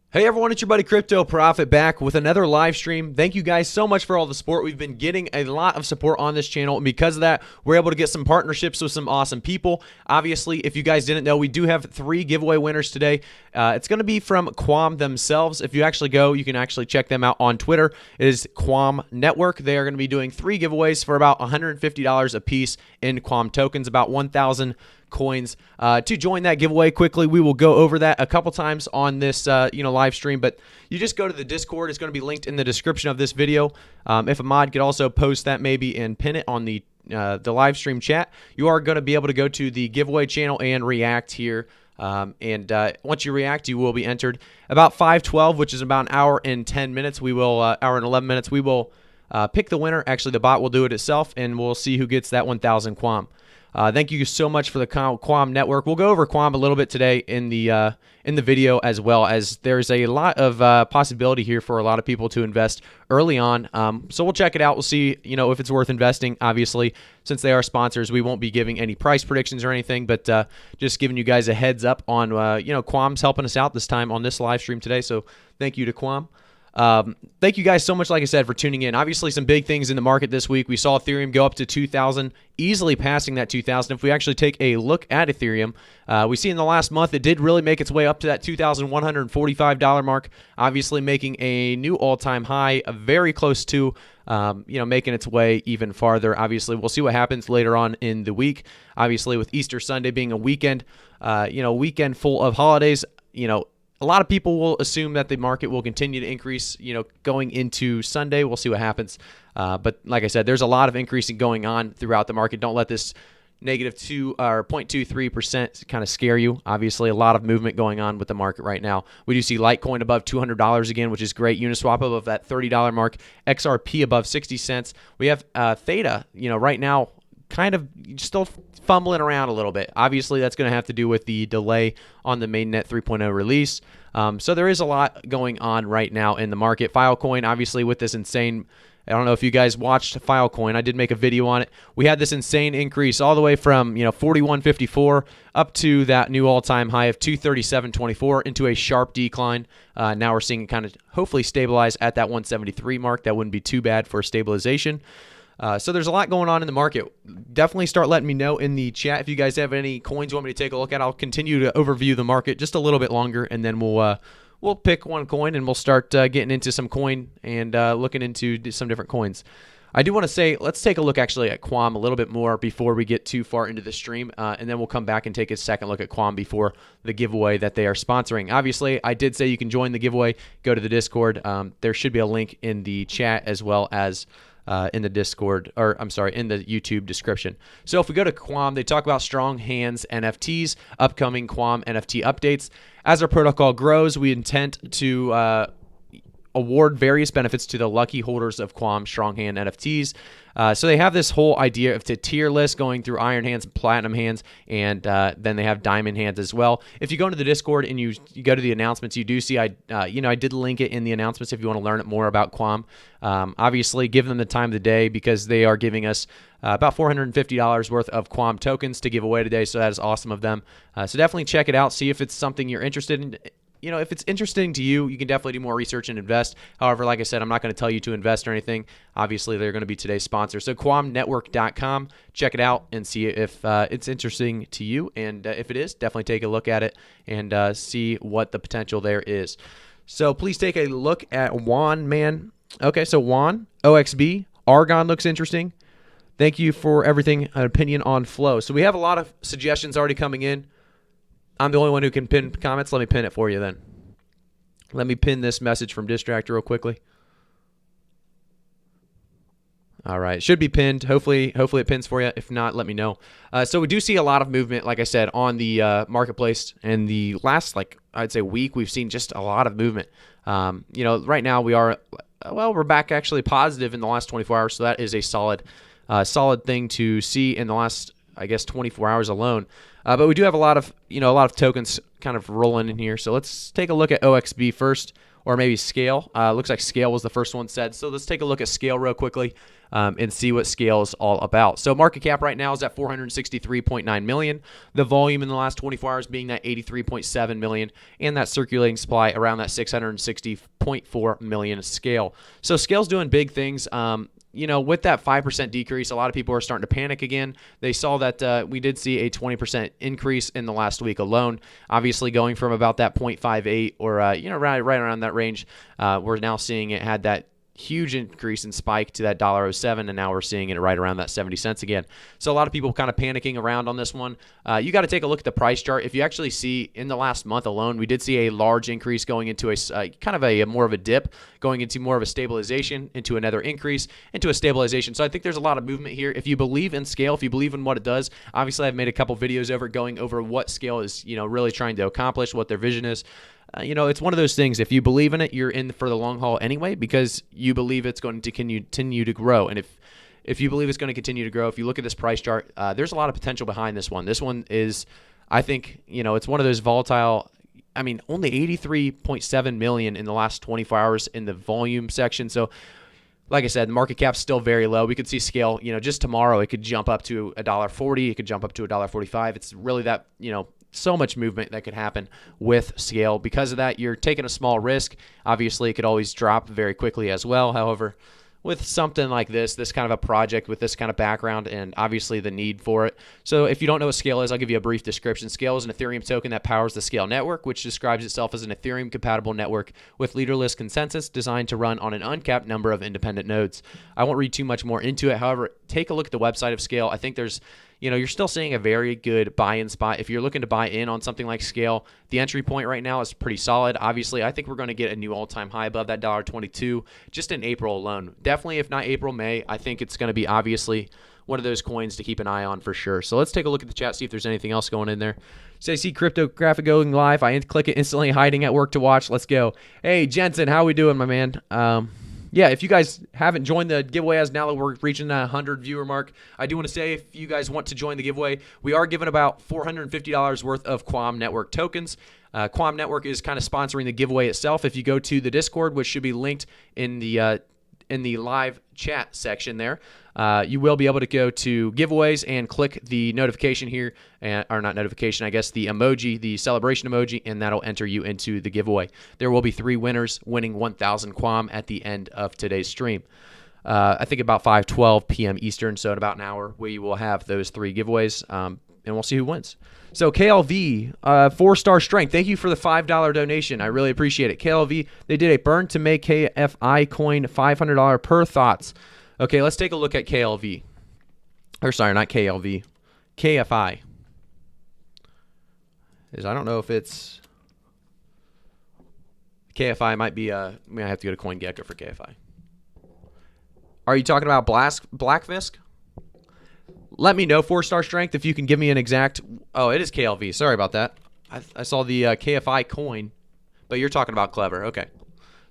Hey everyone, it's your buddy Crypto Profit back with another live stream. Thank you guys so much for all the support. We've been getting a lot of support on this channel, and because of that, we're able to get some partnerships with some awesome people. Obviously, if you guys didn't know, we do have 3 giveaway winners today. It's going to be from Quam themselves. If you actually go, you can actually check them out on Twitter. It is Quam Network. They are going to be doing 3 giveaways for about $150 a piece in Quam tokens, about 1,000 coins. To join that giveaway quickly, we will go over that a couple times on this live stream, but you just go to the Discord. It's going to be linked in the description of this video. If a mod could also post that maybe and pin it on the live stream chat, you are going to be able to go to the giveaway channel and react here. Once you react, you will be entered. About 5:12, which is about an hour and 10 minutes, we will hour and 11 minutes, we will pick the winner. Actually, the bot will do it itself, and we'll see who gets that 1,000 Quam. Thank you so much for the Quam Network. We'll go over Quam a little bit today in the video, as well as there's a lot of possibility here for a lot of people to invest early on. So we'll check it out. We'll see, if it's worth investing. Obviously, since they are sponsors, we won't be giving any price predictions or anything, but just giving you guys a heads up on, Quam's helping us out this time on this live stream today. So thank you to Quam. Thank you guys so much, like I said, for tuning in. Obviously, some big things in the market this week. We saw Ethereum go up to 2,000, easily passing that 2,000. If we actually take a look at Ethereum, we see in the last month it did really make its way up to that $2,145 mark, obviously making a new all-time high, very close to making its way even farther. Obviously, we'll see what happens later on in the week. Obviously, with Easter Sunday being a weekend, weekend full of holidays, a lot of people will assume that the market will continue to increase, going into Sunday. We'll see what happens. But like I said, there's a lot of increasing going on throughout the market. Don't let this -2 or 0.23% kind of scare you. Obviously, a lot of movement going on with the market right now. We do see Litecoin above $200 again, which is great. Uniswap above that $30 mark. XRP above 60 cents. We have Theta, right now, kind of still fumbling around a little bit. Obviously, that's going to have to do with the delay on the mainnet 3.0 release. So there is a lot going on right now in the market. Filecoin, obviously, with this insane, I don't know if you guys watched Filecoin. I did make a video on it. We had this insane increase all the way from 41.54 up to that new all-time high of 237.24 into a sharp decline. Now we're seeing it kind of hopefully stabilize at that 173 mark. That wouldn't be too bad for stabilization. So there's a lot going on in the market. Definitely start letting me know in the chat if you guys have any coins you want me to take a look at. I'll continue to overview the market just a little bit longer, and then we'll pick one coin and we'll start getting into some coin and looking into some different coins. I do want to say, let's take a look actually at Quam a little bit more before we get too far into the stream, and then we'll come back and take a second look at Quam before the giveaway that they are sponsoring. Obviously, I did say you can join the giveaway. Go to the Discord. There should be a link in the chat as well as in the Discord, or I'm sorry, in the YouTube description. So if we go to Quam, they talk about strong hands NFTs, upcoming Quam NFT updates. As our protocol grows, we intend to award various benefits to the lucky holders of Quam strong hand NFTs. So they have this whole idea of the tier list going through iron hands, platinum hands, and then they have diamond hands as well. If you go into the Discord and you go to the announcements, you do see I did link it in the announcements if you want to learn more about Quam. Obviously, give them the time of the day because they are giving us about $450 worth of Quam tokens to give away today. So that is awesome of them. So definitely check it out. See if it's something you're interested in. If it's interesting to you, you can definitely do more research and invest. However, like I said, I'm not going to tell you to invest or anything. Obviously, they're going to be today's sponsor. So quamnetwork.com, check it out and see if it's interesting to you. And if it is, definitely take a look at it and see what the potential there is. So please take a look at Juan, man. Okay, so Juan, OXB, Argon looks interesting. Thank you for everything, an opinion on flow. So we have a lot of suggestions already coming in. I'm the only one who can pin comments. Let me pin it for you then. Let me pin this message from Distract real quickly. All right, it should be pinned. Hopefully it pins for you. If not, let me know. So we do see a lot of movement, like I said, on the marketplace. And the last, I'd say week, we've seen just a lot of movement. Right now we're back actually positive in the last 24 hours. So that is a solid thing to see in the last, 24 hours alone. But we do have a lot of tokens kind of rolling in here. So let's take a look at OXB first, or maybe Scale. Looks like Scale was the first one said. So let's take a look at Scale real quickly and see what Scale is all about. So market cap right now is at 463.9 million. The volume in the last 24 hours being that 83.7 million, and that circulating supply around that 660.4 million Scale. So Scale's doing big things. With that 5% decrease, a lot of people are starting to panic again. They saw that we did see a 20% increase in the last week alone. Obviously, going from about that 0.58 or right around that range, we're now seeing it had that huge increase and spike to that $1.07, and now we're seeing it right around that 70 cents again. So a lot of people kind of panicking around on this one. You got to take a look at the price chart. If you actually see in the last month alone, we did see a large increase going into a kind of a more of a dip, going into more of a stabilization, into another increase, into a stabilization. So I think there's a lot of movement here. If you believe in Scale, if you believe in what it does, obviously I've made a couple videos going over what Scale is, really trying to accomplish, what their vision is. It's one of those things. If you believe in it, you're in for the long haul anyway, because you believe it's going to continue to grow. And if you believe it's going to continue to grow, if you look at this price chart, there's a lot of potential behind this one. This one is, I think, it's one of those volatile. I mean, only 83.7 million in the last 24 hours in the volume section. So, like I said, the market cap's still very low. We could see Scale, just tomorrow, it could jump up to $1.40. It could jump up to $1.45. It's really that, so much movement that could happen with Scale. Because of that, you're taking a small risk. Obviously, it could always drop very quickly as well. However, with something like this kind of a project with this kind of background and obviously the need for it. So if you don't know what Scale is, I'll give you a brief description. Scale is an Ethereum token that powers the Scale network, which describes itself as an Ethereum-compatible network with leaderless consensus designed to run on an uncapped number of independent nodes. I won't read too much more into it. However, take a look at the website of Scale. I think there's you're still seeing a very good buy-in spot. If you're looking to buy in on something like Scale, the entry point right now is pretty solid. Obviously, I think we're going to get a new all-time high above that $1.22 just in April alone. Definitely, if not April, May, I think it's going to be obviously one of those coins to keep an eye on for sure. So let's take a look at the chat, see if there's anything else going in there. So I see cryptographic going live. I click it instantly, hiding at work to watch. Let's go. Hey, Jensen, how we doing, my man? Yeah, if you guys haven't joined the giveaway, as now that we're reaching that 100 viewer mark, I do want to say if you guys want to join the giveaway, we are giving about $450 worth of Quam Network tokens. Quam Network is kind of sponsoring the giveaway itself. If you go to the Discord, which should be linked in the live chat section there, you will be able to go to giveaways and click the notification here, or not notification, I guess the emoji, the celebration emoji, and that'll enter you into the giveaway. There will be 3 winners winning 1,000 Quam at the end of today's stream. I think about 5:12 p.m. Eastern, so in about an hour, we will have those 3 giveaways, and we'll see who wins. So KLV, 4-star strength. Thank you for the $5 donation. I really appreciate it. KLV, they did a burn to make KFI coin $500 per thoughts. Okay, let's take a look at KLV. Or sorry, not KLV. KFI. I don't know if it's KFI. Might be I have to go to CoinGecko for KFI. Are you talking about Blackfisk? Let me know, 4-star strength, if you can give me an exact. Oh, it is KLV. Sorry about that. I saw the KFI coin, but you're talking about Clever. Okay.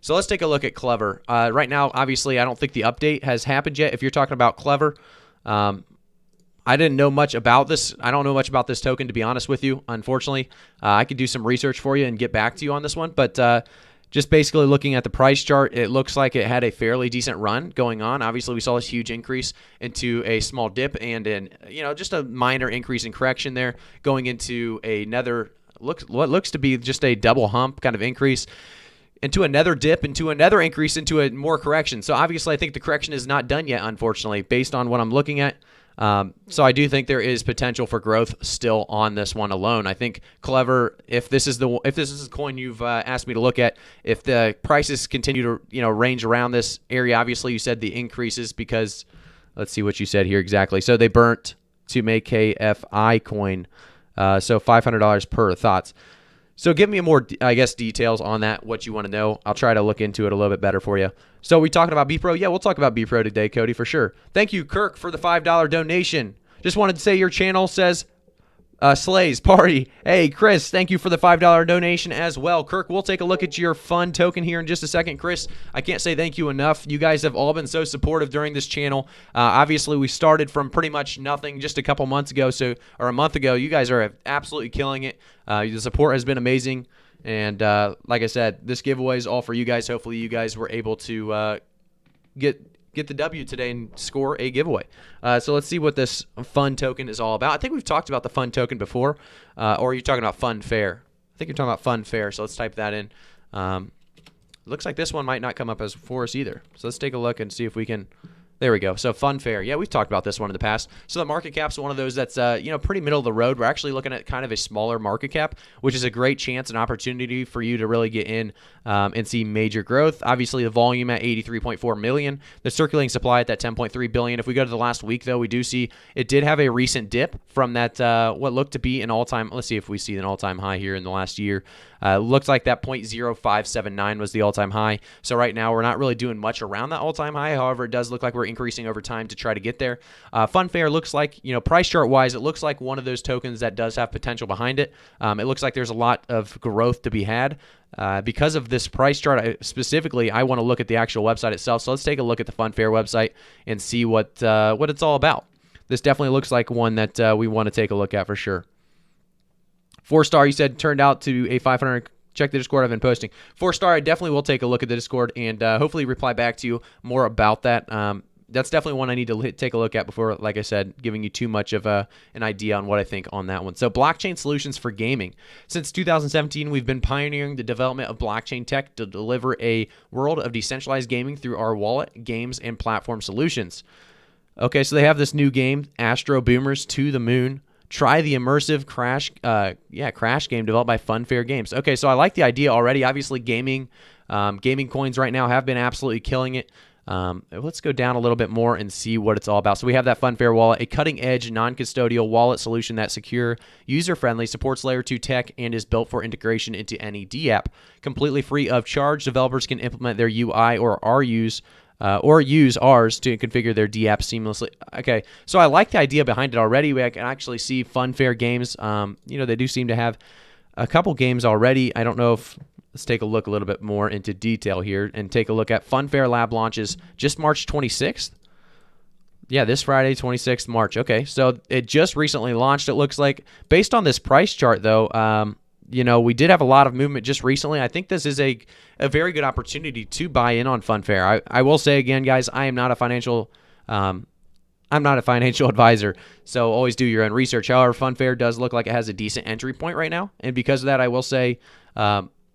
So let's take a look at Clever. Right now, obviously, I don't think the update has happened yet. If you're talking about Clever, I didn't know much about this. I don't know much about this token, to be honest with you, unfortunately. I could do some research for you and get back to you on this one. But just basically looking at the price chart, it looks like it had a fairly decent run going on. Obviously, we saw this huge increase into a small dip and just a minor increase in correction there, going into another what looks to be just a double hump kind of increase, into another dip, into another increase, into a more correction. So obviously, I think the correction is not done yet, unfortunately, based on what I'm looking at. So I do think there is potential for growth still on this one alone. I think Clever, if this is the coin you've asked me to look at, if the prices continue to range around this area, obviously you said the increases because let's see what you said here exactly. So they burnt to make KFI coin, so $500 per thoughts. So give me more, I guess, details on that, what you want to know. I'll try to look into it a little bit better for you. So we talking about B-Pro? Yeah, we'll talk about B-Pro today, Cody, for sure. Thank you, Kirk, for the $5 donation. Just wanted to say your channel says Slays Party. Hey, Chris, thank you for the $5 donation as well. Kirk, we'll take a look at your fun token here in just a second. Chris, I can't say thank you enough. You guys have all been so supportive during this channel. Obviously, we started from pretty much nothing just a couple months ago, or a month ago. You guys are absolutely killing it. The support has been amazing. And like I said, this giveaway is all for you guys. Hopefully you guys were able to get the W today and score a giveaway. So let's see what this fun token is all about. I think we've talked about the fun token before, or you're talking about fun fair. I think you're talking about fun fair, so let's type that in. Looks like this one might not come up as for us either. So let's take a look and see if we can. There we go. So fun fair. Yeah, we've talked about this one in the past. So the market cap's one of those that's pretty middle of the road. We're actually looking at kind of a smaller market cap, which is a great chance and opportunity for you to really get in and see major growth. Obviously, the volume at 83.4 million, the circulating supply at that 10.3 billion. If we go to the last week, though, we do see it did have a recent dip from that what looked to be an all-time. Let's see if we see an all-time high here in the last year. Looks like that 0.0579 was the all-time high. So right now we're not really doing much around that all-time high. However, it does look like we're increasing over time to try to get there. Funfair looks like, price chart wise, it looks like one of those tokens that does have potential behind it. It looks like there's a lot of growth to be had. Because of this price chart, specifically, I want to look at the actual website itself. So let's take a look at the Funfair website and see what it's all about. This definitely looks like one that we want to take a look at for sure. 4-star, you said, turned out to a 500. Check the Discord I've been posting. 4-star, I definitely will take a look at the Discord and hopefully reply back to you more about that. That's definitely one I need to take a look at before, like I said, giving you too much of an idea on what I think on that one. So blockchain solutions for gaming. Since 2017, we've been pioneering the development of blockchain tech to deliver a world of decentralized gaming through our wallet, games, and platform solutions. Okay, so they have this new game, Astro Boomers to the Moon. Try the immersive crash game developed by Funfair Games. Okay, so I like the idea already. Obviously, gaming coins right now have been absolutely killing it. Let's go down a little bit more and see what it's all about. So we have that Funfair wallet, a cutting-edge, non-custodial wallet solution that's secure, user-friendly, supports Layer 2 tech, and is built for integration into any DApp. Completely free of charge, developers can implement their UI or use ours to configure their DApp seamlessly. Okay, so I like the idea behind it already. We can actually see Funfair Games. They do seem to have a couple games already. I don't know if. Let's take a look a little bit more into detail here and take a look at Funfair Lab launches just March 26th. Yeah, this Friday, 26th March. Okay, so it just recently launched, it looks like. Based on this price chart, though, we did have a lot of movement just recently. I think this is a very good opportunity to buy in on Funfair. I will say again, guys, I'm not a financial advisor, so always do your own research. However, Funfair does look like it has a decent entry point right now, and because of that, I will say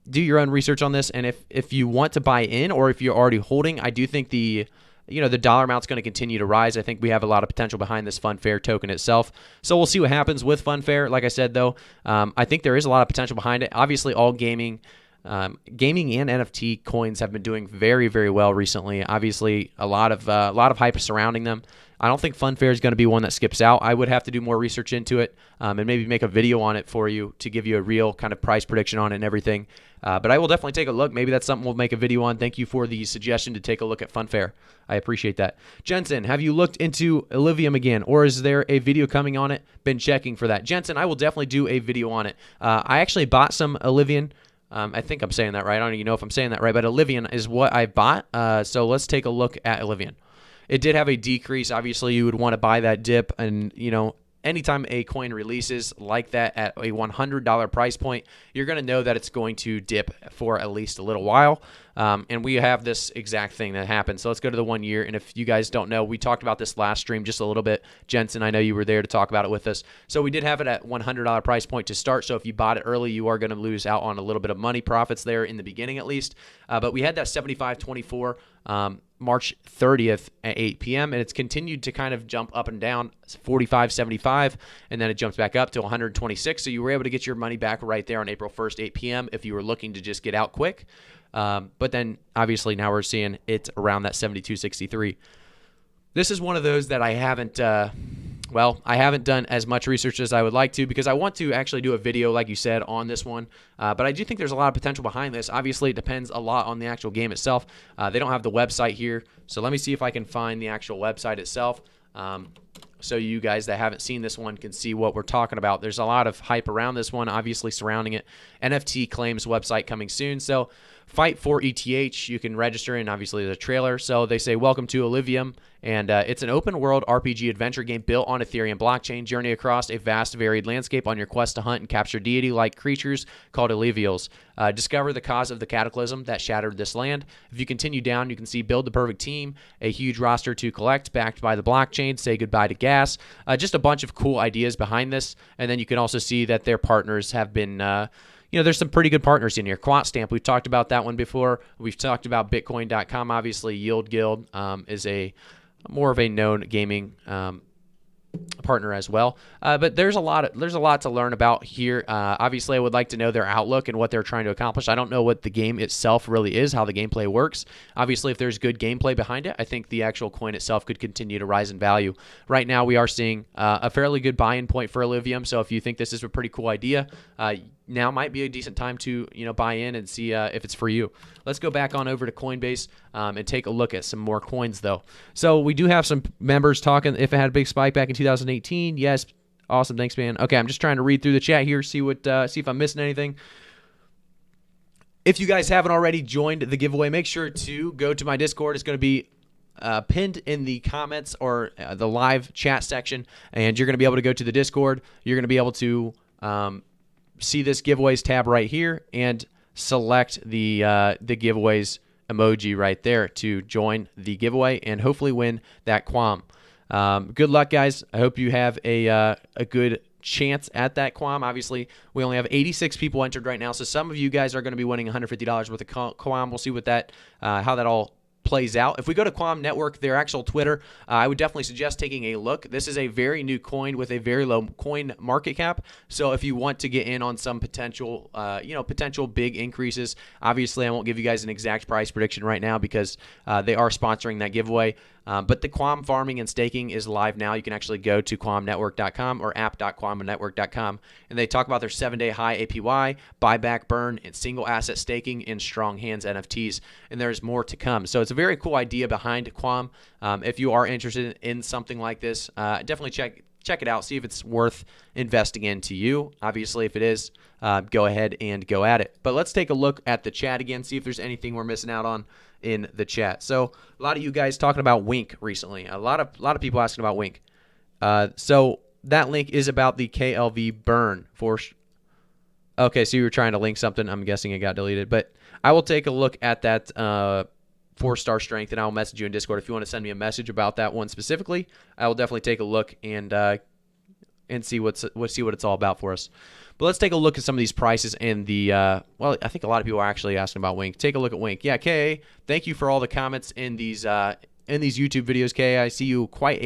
do your own research on this. And if you want to buy in, or if you're already holding, I do think the dollar amount's going to continue to rise. I think we have a lot of potential behind this Funfair token itself. So we'll see what happens with Funfair. Like I said, though, I think there is a lot of potential behind it. Obviously, all gaming and NFT coins have been doing very, very well recently. Obviously, a lot of hype surrounding them. I don't think Funfair is going to be one that skips out. I would have to do more research into it and maybe make a video on it for you to give you a real kind of price prediction on it and everything. But I will definitely take a look. Maybe that's something we'll make a video on. Thank you for the suggestion to take a look at Funfair. I appreciate that. Jensen, have you looked into Illuvium again, or is there a video coming on it? Been checking for that. Jensen, I will definitely do a video on it. I actually bought some Illuvium. I think I'm saying that right. I don't even know if I'm saying that right, but Illuvium is what I bought. So let's take a look at Illuvium. It did have a decrease. Obviously, you would want to buy that dip, and anytime a coin releases like that at a $100 price point, you're going to know that it's going to dip for at least a little while. And we have this exact thing that happened. So let's go to the 1 year. And if you guys don't know, we talked about this last stream just a little bit. Jensen, I know you were there to talk about it with us. So we did have it at $100 price point to start. So if you bought it early, you are going to lose out on a little bit of money profits there in the beginning at least. But we had that 75.24 March 30th at 8 p.m. and it's continued to kind of jump up and down, 45.75, and then it jumps back up to 126. So you were able to get your money back right there on April 1st, 8 p.m. if you were looking to just get out quick. But then obviously now we're seeing it around that 72.63. This is one of those that I haven't done as much research as I would like to, because I want to actually do a video, like you said, on this one. But I do think there's a lot of potential behind this. Obviously, it depends a lot on the actual game itself. They don't have the website here. So let me see if I can find the actual website itself. So you guys that haven't seen this one can see what we're talking about. There's a lot of hype around this one, obviously surrounding it. NFT claims website coming soon. So Fight for ETH. You can register, and obviously there's a trailer. So they say, welcome to Illuvium. And it's an open-world RPG adventure game built on Ethereum blockchain. Journey across a vast, varied landscape on your quest to hunt and capture deity-like creatures called Illuvials. Discover the cause of the cataclysm that shattered this land. If you continue down, you can see build the perfect team, a huge roster to collect, backed by the blockchain, say goodbye to gas. Just a bunch of cool ideas behind this. And then you can also see that their partners have been... there's some pretty good partners in here. QuantStamp, we've talked about that one before. We've talked about Bitcoin.com. Obviously, Yield Guild is a more of a known gaming partner as well. But there's a lot to learn about here. Obviously, I would like to know their outlook and what they're trying to accomplish. I don't know what the game itself really is, how the gameplay works. Obviously, if there's good gameplay behind it, I think the actual coin itself could continue to rise in value. Right now, we are seeing a fairly good buy-in point for Illuvium. So if you think this is a pretty cool idea, now might be a decent time to buy in and see if it's for you. Let's go back on over to Coinbase and take a look at some more coins, though. So we do have some members talking if it had a big spike back in 2018. Yes, awesome, thanks, man. Okay, I'm just trying to read through the chat here, see if I'm missing anything. If you guys haven't already joined the giveaway, make sure to go to my Discord. It's going to be pinned in the comments or the live chat section, and you're going to be able to go to the Discord. You're going to be able to see this giveaways tab right here and select the giveaways emoji right there to join the giveaway and hopefully win that Quam. Good luck, guys. I hope you have a good chance at that Quam. Obviously, we only have 86 people entered right now, so some of you guys are going to be winning $150 worth of Quam. We'll see what how that all plays out. If we go to Quam Network, their actual Twitter, I would definitely suggest taking a look. This is a very new coin with a very low coin market cap. So if you want to get in on some potential, potential big increases, obviously I won't give you guys an exact price prediction right now because they are sponsoring that giveaway. But the Quam farming and staking is live now. You can actually go to quamnetwork.com or app.quamnetwork.com, and they talk about their 7-day high APY, buyback burn, and single asset staking in strong hands NFTs. And there's more to come. So it's a very cool idea behind Quam. If you are interested in something like this, definitely check it out. See if it's worth investing into you. Obviously, if it is, go ahead and go at it. But let's take a look at the chat again, see if there's anything we're missing out on in the chat. So a lot of you guys talking about Wink recently. A lot of people asking about Wink. So that link is about the KLV burn for. Okay, so you were trying to link something. I'm guessing it got deleted, but I will take a look at that 4-star strength, and I'll message you in Discord if you want to send me a message about that one specifically. I will definitely take a look and see what it's all about for us. But let's take a look at some of these prices and the well, I think a lot of people are actually asking about Wink. Take a look at Wink. Yeah, KA, thank you for all the comments in these YouTube videos, KA. I see you quite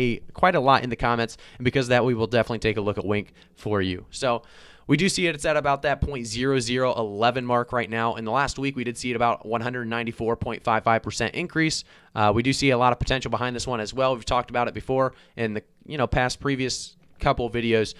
a lot in the comments, and because of that, we will definitely take a look at Wink for you. So we do see it's at about that 0.0011 mark right now. In the last week, we did see it about 194.55% increase. We do see a lot of potential behind this one as well. We've talked about it before in the past previous couple of videos.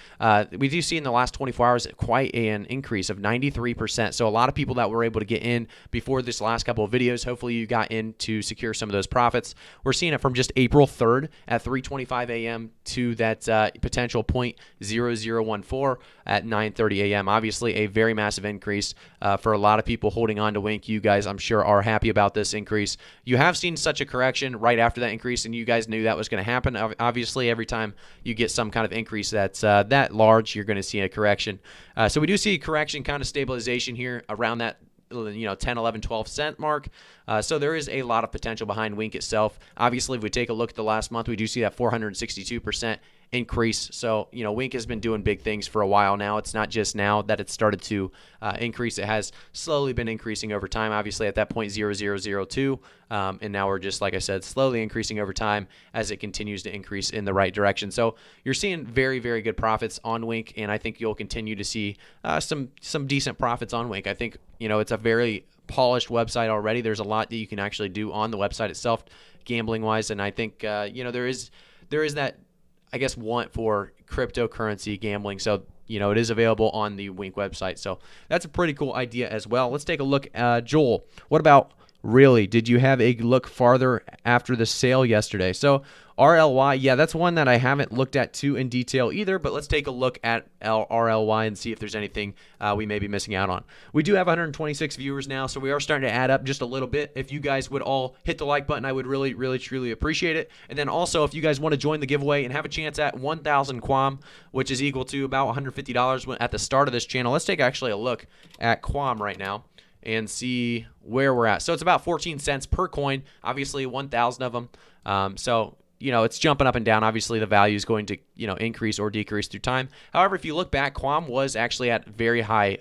We do see in the last 24 hours quite an increase of 93%. So a lot of people that were able to get in before this last couple of videos, hopefully you got in to secure some of those profits. We're seeing it from just April 3rd at 3:25 a.m. to that potential 0.0014 at 9:30 a.m. Obviously a very massive increase for a lot of people holding on to Wink. You guys, I'm sure, are happy about this increase. You have seen such a correction right after that increase, and you guys knew that was going to happen. Obviously, every time you get some kind of increase that's that large, you're going to see a correction. So we do see a correction, kind of stabilization here around that 10, 11, 12 cent mark. So there is a lot of potential behind Wink itself. Obviously, if we take a look at the last month, we do see that 462% increase. So, Wink has been doing big things for a while now. It's not just now that it's started to increase. It has slowly been increasing over time, obviously at that 0.0002. And now we're just, like I said, slowly increasing over time as it continues to increase in the right direction. So you're seeing very, very good profits on Wink, and I think you'll continue to see some decent profits on Wink. I think, it's a very polished website already. There's a lot that you can actually do on the website itself, gambling-wise, and I think, there is that, I guess, want for cryptocurrency gambling. So, it is available on the Wink website. So that's a pretty cool idea as well. Let's take a look. Joel, what about Really? Did you have a look farther after the sale yesterday? So RLY, yeah, that's one that I haven't looked at too in detail either, but let's take a look at RLY and see if there's anything we may be missing out on. We do have 126 viewers now, so we are starting to add up just a little bit. If you guys would all hit the like button, I would really, really, truly appreciate it. And then also, if you guys want to join the giveaway and have a chance at 1,000 Quam, which is equal to about $150 at the start of this channel, let's take actually a look at Quam right now and see where we're at. So it's about 14 cents per coin, obviously 1,000 of them. So, you know, it's jumping up and down. Obviously, the value is going to, you know, increase or decrease through time. However, if you look back, Quam was actually at a very high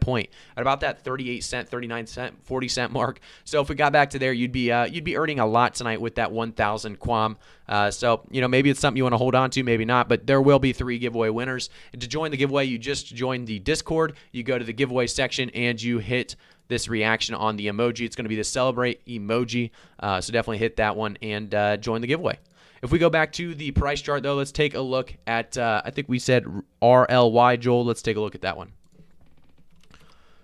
point at about that 38 cent, 39 cent, 40 cent mark. So if we got back to there, you'd be earning a lot tonight with that 1,000 Quam. So, you know, maybe it's something you want to hold on to, maybe not, but there will be 3 giveaway winners. And to join the giveaway, you just join the Discord. You go to the giveaway section and you hit this reaction on the emoji. It's going to be the celebrate emoji. So definitely hit that one and join the giveaway. If we go back to the price chart, though, let's take a look at, I think we said RLY, Joel. Let's take a look at that one.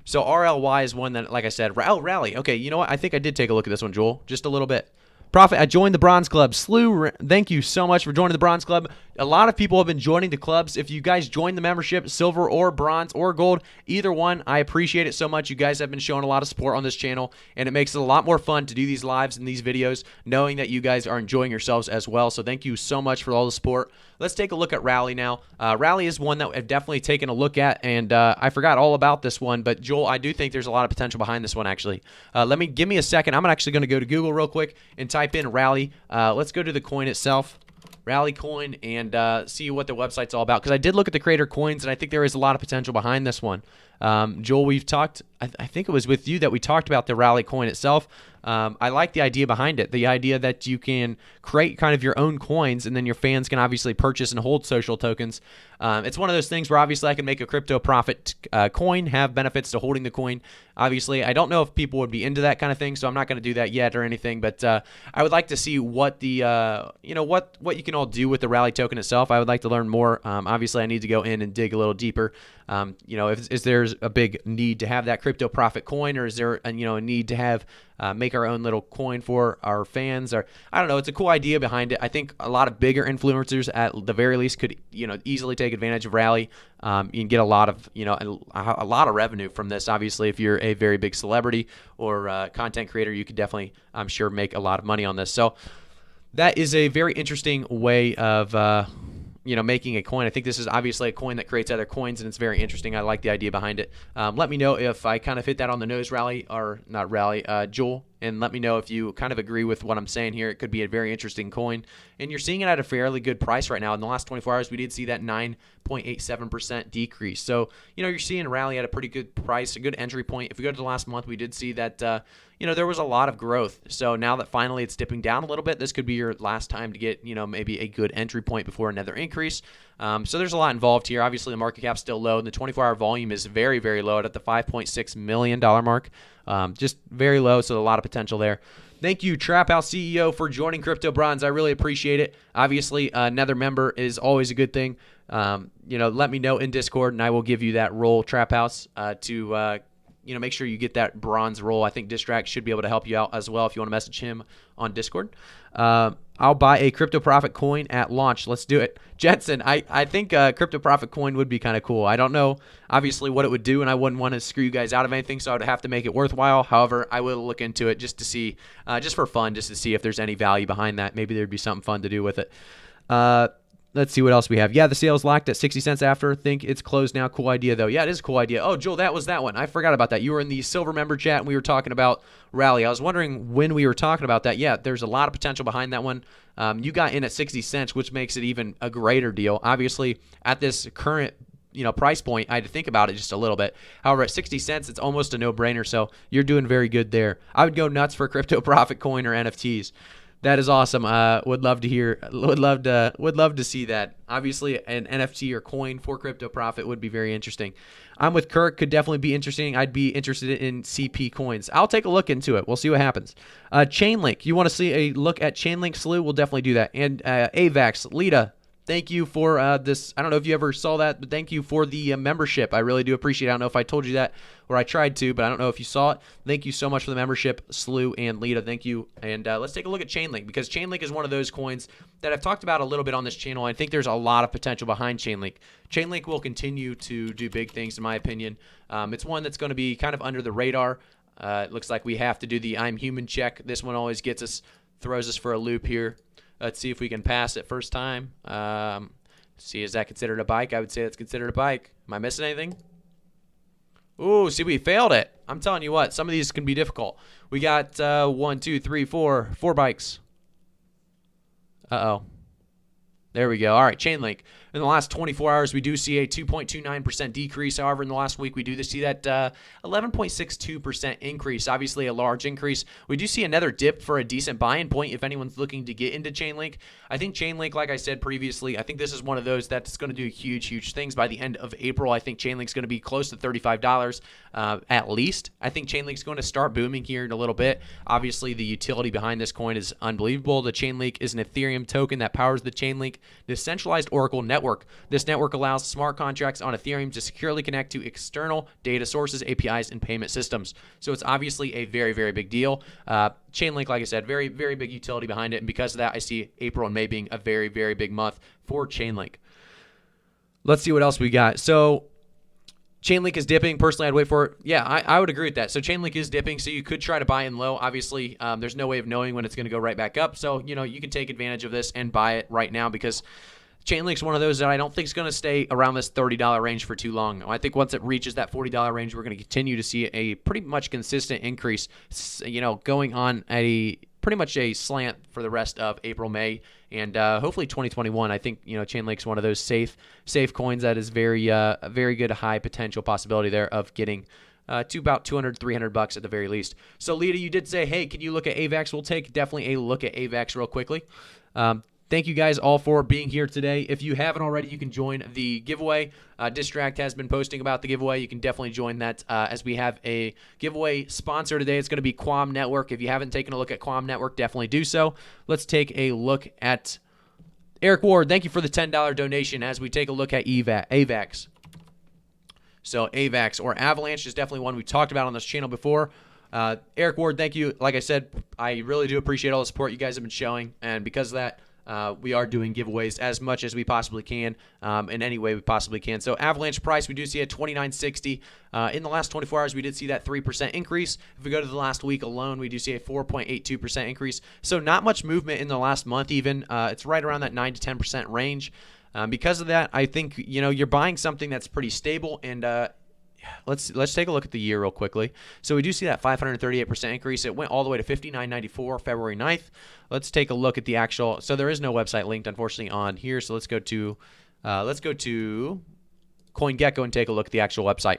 So RLY is one that, like I said, rally. Okay, you know what? I think I did take a look at this one, Joel, just a little bit. Profit, I joined the Bronze Club. Slew, thank you so much for joining the Bronze Club. A lot of people have been joining the clubs. If you guys join the membership, silver or bronze or gold, either one, I appreciate it so much. You guys have been showing a lot of support on this channel, and it makes it a lot more fun to do these lives and these videos, knowing that you guys are enjoying yourselves as well. So thank you so much for all the support. Let's take a look at Rally now. Rally is one that I've definitely taken a look at, and I forgot all about this one, but Joel, I do think there's a lot of potential behind this one, actually. Give me a second. I'm actually going to go to Google real quick and type in Rally. Let's go to the coin itself, Rally coin, and see what the website's all about, because I did look at the creator coins, and I think there is a lot of potential behind this one. Joel, we've talked, I think it was with you that we talked about the Rally coin itself. I like the idea behind it, the idea that you can create kind of your own coins, and then your fans can obviously purchase and hold social tokens. It's one of those things where obviously I can make a crypto profit coin, have benefits to holding the coin. Obviously, I don't know if people would be into that kind of thing, so I'm not going to do that yet or anything, but I would like to see what the, you know, what you can all do with the Rally token itself. I would like to learn more. Obviously, I need to go in and dig a little deeper. You know, is there's a big need to have that crypto profit coin, or is there a, you know, a need to have make our own little coin for our fans? Or I don't know. It's a cool idea behind it. I think a lot of bigger influencers at the very least could, you know, easily take advantage of Rally. You can get a lot of, you know, a lot of revenue from this. Obviously, if you're a very big celebrity or content creator, you could definitely, I'm sure, make a lot of money on this. So that is a very interesting way of you know, making a coin. I think this is obviously a coin that creates other coins, and it's very interesting. I like the idea behind it. Let me know if I kind of hit that on the nose, Rally, or not Rally, Joel, and let me know if you kind of agree with what I'm saying here. It could be a very interesting coin, and you're seeing it at a fairly good price right now. In the last 24 hours, we did see that 9.87% decrease. So, you know, you're seeing Rally at a pretty good price, a good entry point. If we go to the last month, we did see that, you know, there was a lot of growth. So now that finally it's dipping down a little bit, this could be your last time to get, you know, maybe a good entry point before another increase. So there's a lot involved here. Obviously, the market cap's still low, and the 24-hour volume is very, very low at the $5.6 million mark. Just very low, so a lot of potential there. Thank you, Trap House CEO, for joining Crypto Bronze. I really appreciate it. Obviously, another member is always a good thing. You know, let me know in Discord, and I will give you that role, Trap House, to you know, make sure you get that bronze role. I think Distract should be able to help you out as well if you want to message him on Discord. I'll buy a Crypto Profit coin at launch. Let's do it. Jetson, I think Crypto Profit coin would be kind of cool. I don't know, obviously, what it would do, and I wouldn't want to screw you guys out of anything, so I would have to make it worthwhile. However, I will look into it just to see, just for fun, just to see if there's any value behind that. Maybe there'd be something fun to do with it. Let's see what else we have. Yeah, the sale's locked at 60 cents after. Think it's closed now. Cool idea, though. Yeah, it is a cool idea. Oh, Joel, that was that one. I forgot about that. You were in the silver member chat, and we were talking about Rally. I was wondering when we were talking about that. Yeah, there's a lot of potential behind that one. You got in at 60 cents, which makes it even a greater deal. Obviously, at this current, you know, price point, I had to think about it just a little bit. However, at 60 cents, it's almost a no-brainer, so you're doing very good there. I would go nuts for Crypto Profit coin or NFTs. That is awesome. Would love to hear. Would love to see that. Obviously, an NFT or coin for Crypto Profit would be very interesting. I'm with Kirk. Could definitely be interesting. I'd be interested in CP coins. I'll take a look into it. We'll see what happens. Chainlink. You want to see a look at Chainlink Slew? We'll definitely do that. And AVAX, Lita, thank you for this. I don't know if you ever saw that, but thank you for the membership. I really do appreciate it. I don't know if I told you that or I tried to, but I don't know if you saw it. Thank you so much for the membership, Slew and Lita. Thank you. And let's take a look at Chainlink, because Chainlink is one of those coins that I've talked about a little bit on this channel. I think there's a lot of potential behind Chainlink. Chainlink will continue to do big things, in my opinion. It's one that's going to be kind of under the radar. It looks like we have to do the I'm human check. This one always gets us, throws us for a loop here. Let's see if we can pass it first time. See, is that considered a bike? I would say that's considered a bike. Am I missing anything? Ooh, see, we failed it. I'm telling you what, some of these can be difficult. We got 1, 2, 3, 4 bikes. Uh-oh. There we go. All right, Chainlink. In the last 24 hours, we do see a 2.29% decrease. However, in the last week, we do see that 11.62% increase. Obviously, a large increase. We do see another dip for a decent buy-in point if anyone's looking to get into Chainlink. I think Chainlink, like I said previously, I think this is one of those that's going to do huge, huge things. By the end of April, I think Chainlink's going to be close to $35 at least. I think Chainlink's going to start booming here in a little bit. Obviously, the utility behind this coin is unbelievable. The Chainlink is an Ethereum token that powers the Chainlink decentralized Oracle network. This network allows smart contracts on Ethereum to securely connect to external data sources, APIs, and payment systems. So it's obviously a very, very big deal. Chainlink, like I said, very, very big utility behind it. And because of that, I see April and May being a very, very big month for Chainlink. Let's see what else we got. So Chainlink is dipping. Personally, I'd wait for it. Yeah, I would agree with that. So Chainlink is dipping, so you could try to buy in low. Obviously, there's no way of knowing when it's going to go right back up. So, you can take advantage of this and buy it right now, because Chainlink's one of those that I don't think is going to stay around this $30 range for too long. I think once it reaches that $40 range, we're going to continue to see a pretty much consistent increase, going on a pretty much a slant for the rest of April, May, and hopefully 2021. I think Chainlink's one of those safe coins that is very good, high potential possibility there of getting to about $200-300 at the very least. So Lita, you did say, hey, can you look at AVAX? We'll take definitely a look at AVAX real quickly. Thank you guys all for being here today. If you haven't already, you can join the giveaway. Distract has been posting about the giveaway. You can definitely join that as we have a giveaway sponsor today. It's going to be Quam Network. If you haven't taken a look at Quam Network, definitely do so. Let's take a look at Eric Ward. Thank you for the $10 donation as we take a look at AVAX. So AVAX or Avalanche is definitely one we talked about on this channel before. Eric Ward, thank you. Like I said, I really do appreciate all the support you guys have been showing, and because of that, we are doing giveaways as much as we possibly can, in any way we possibly can. So Avalanche price, we do see at $29.60. In the last 24 hours, we did see that 3% increase. If we go to the last week alone, we do see a 4.82% increase. So not much movement in the last month even. It's right around that 9 to 10% range. Because of that, I think you're buying something that's pretty stable. And let's take a look at the year real quickly. So we do see that 538% increase. It went all the way to $59.94 February 9th. Let's take a look at the actual. So there is no website linked, unfortunately, on here. So let's go to CoinGecko and take a look at the actual website.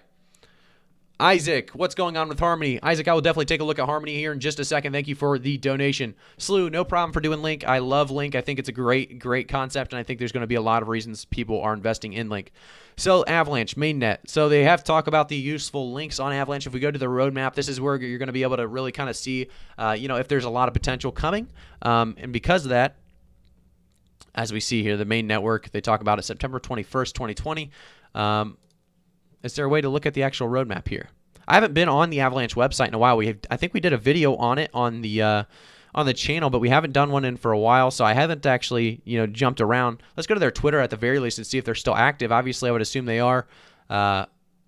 Isaac, what's going on with Harmony? Isaac, I will definitely take a look at Harmony here in just a second. Thank you for the donation. Slew, no problem for doing Link. I love Link. I think it's a great concept, and I think there's going to be a lot of reasons people are investing in Link. So Avalanche, mainnet. So they have talk about the useful links on Avalanche. If we go to the roadmap, this is where you're going to be able to really kind of see, if there's a lot of potential coming. And because of that, as we see here, the main network, they talk about it September 21st, 2020. Is there a way to look at the actual roadmap here? I haven't been on the Avalanche website in a while. I think we did a video on it on the channel, but we haven't done one in for a while, so I haven't actually jumped around. Let's go to their Twitter at the very least and see if they're still active. Obviously, I would assume they are.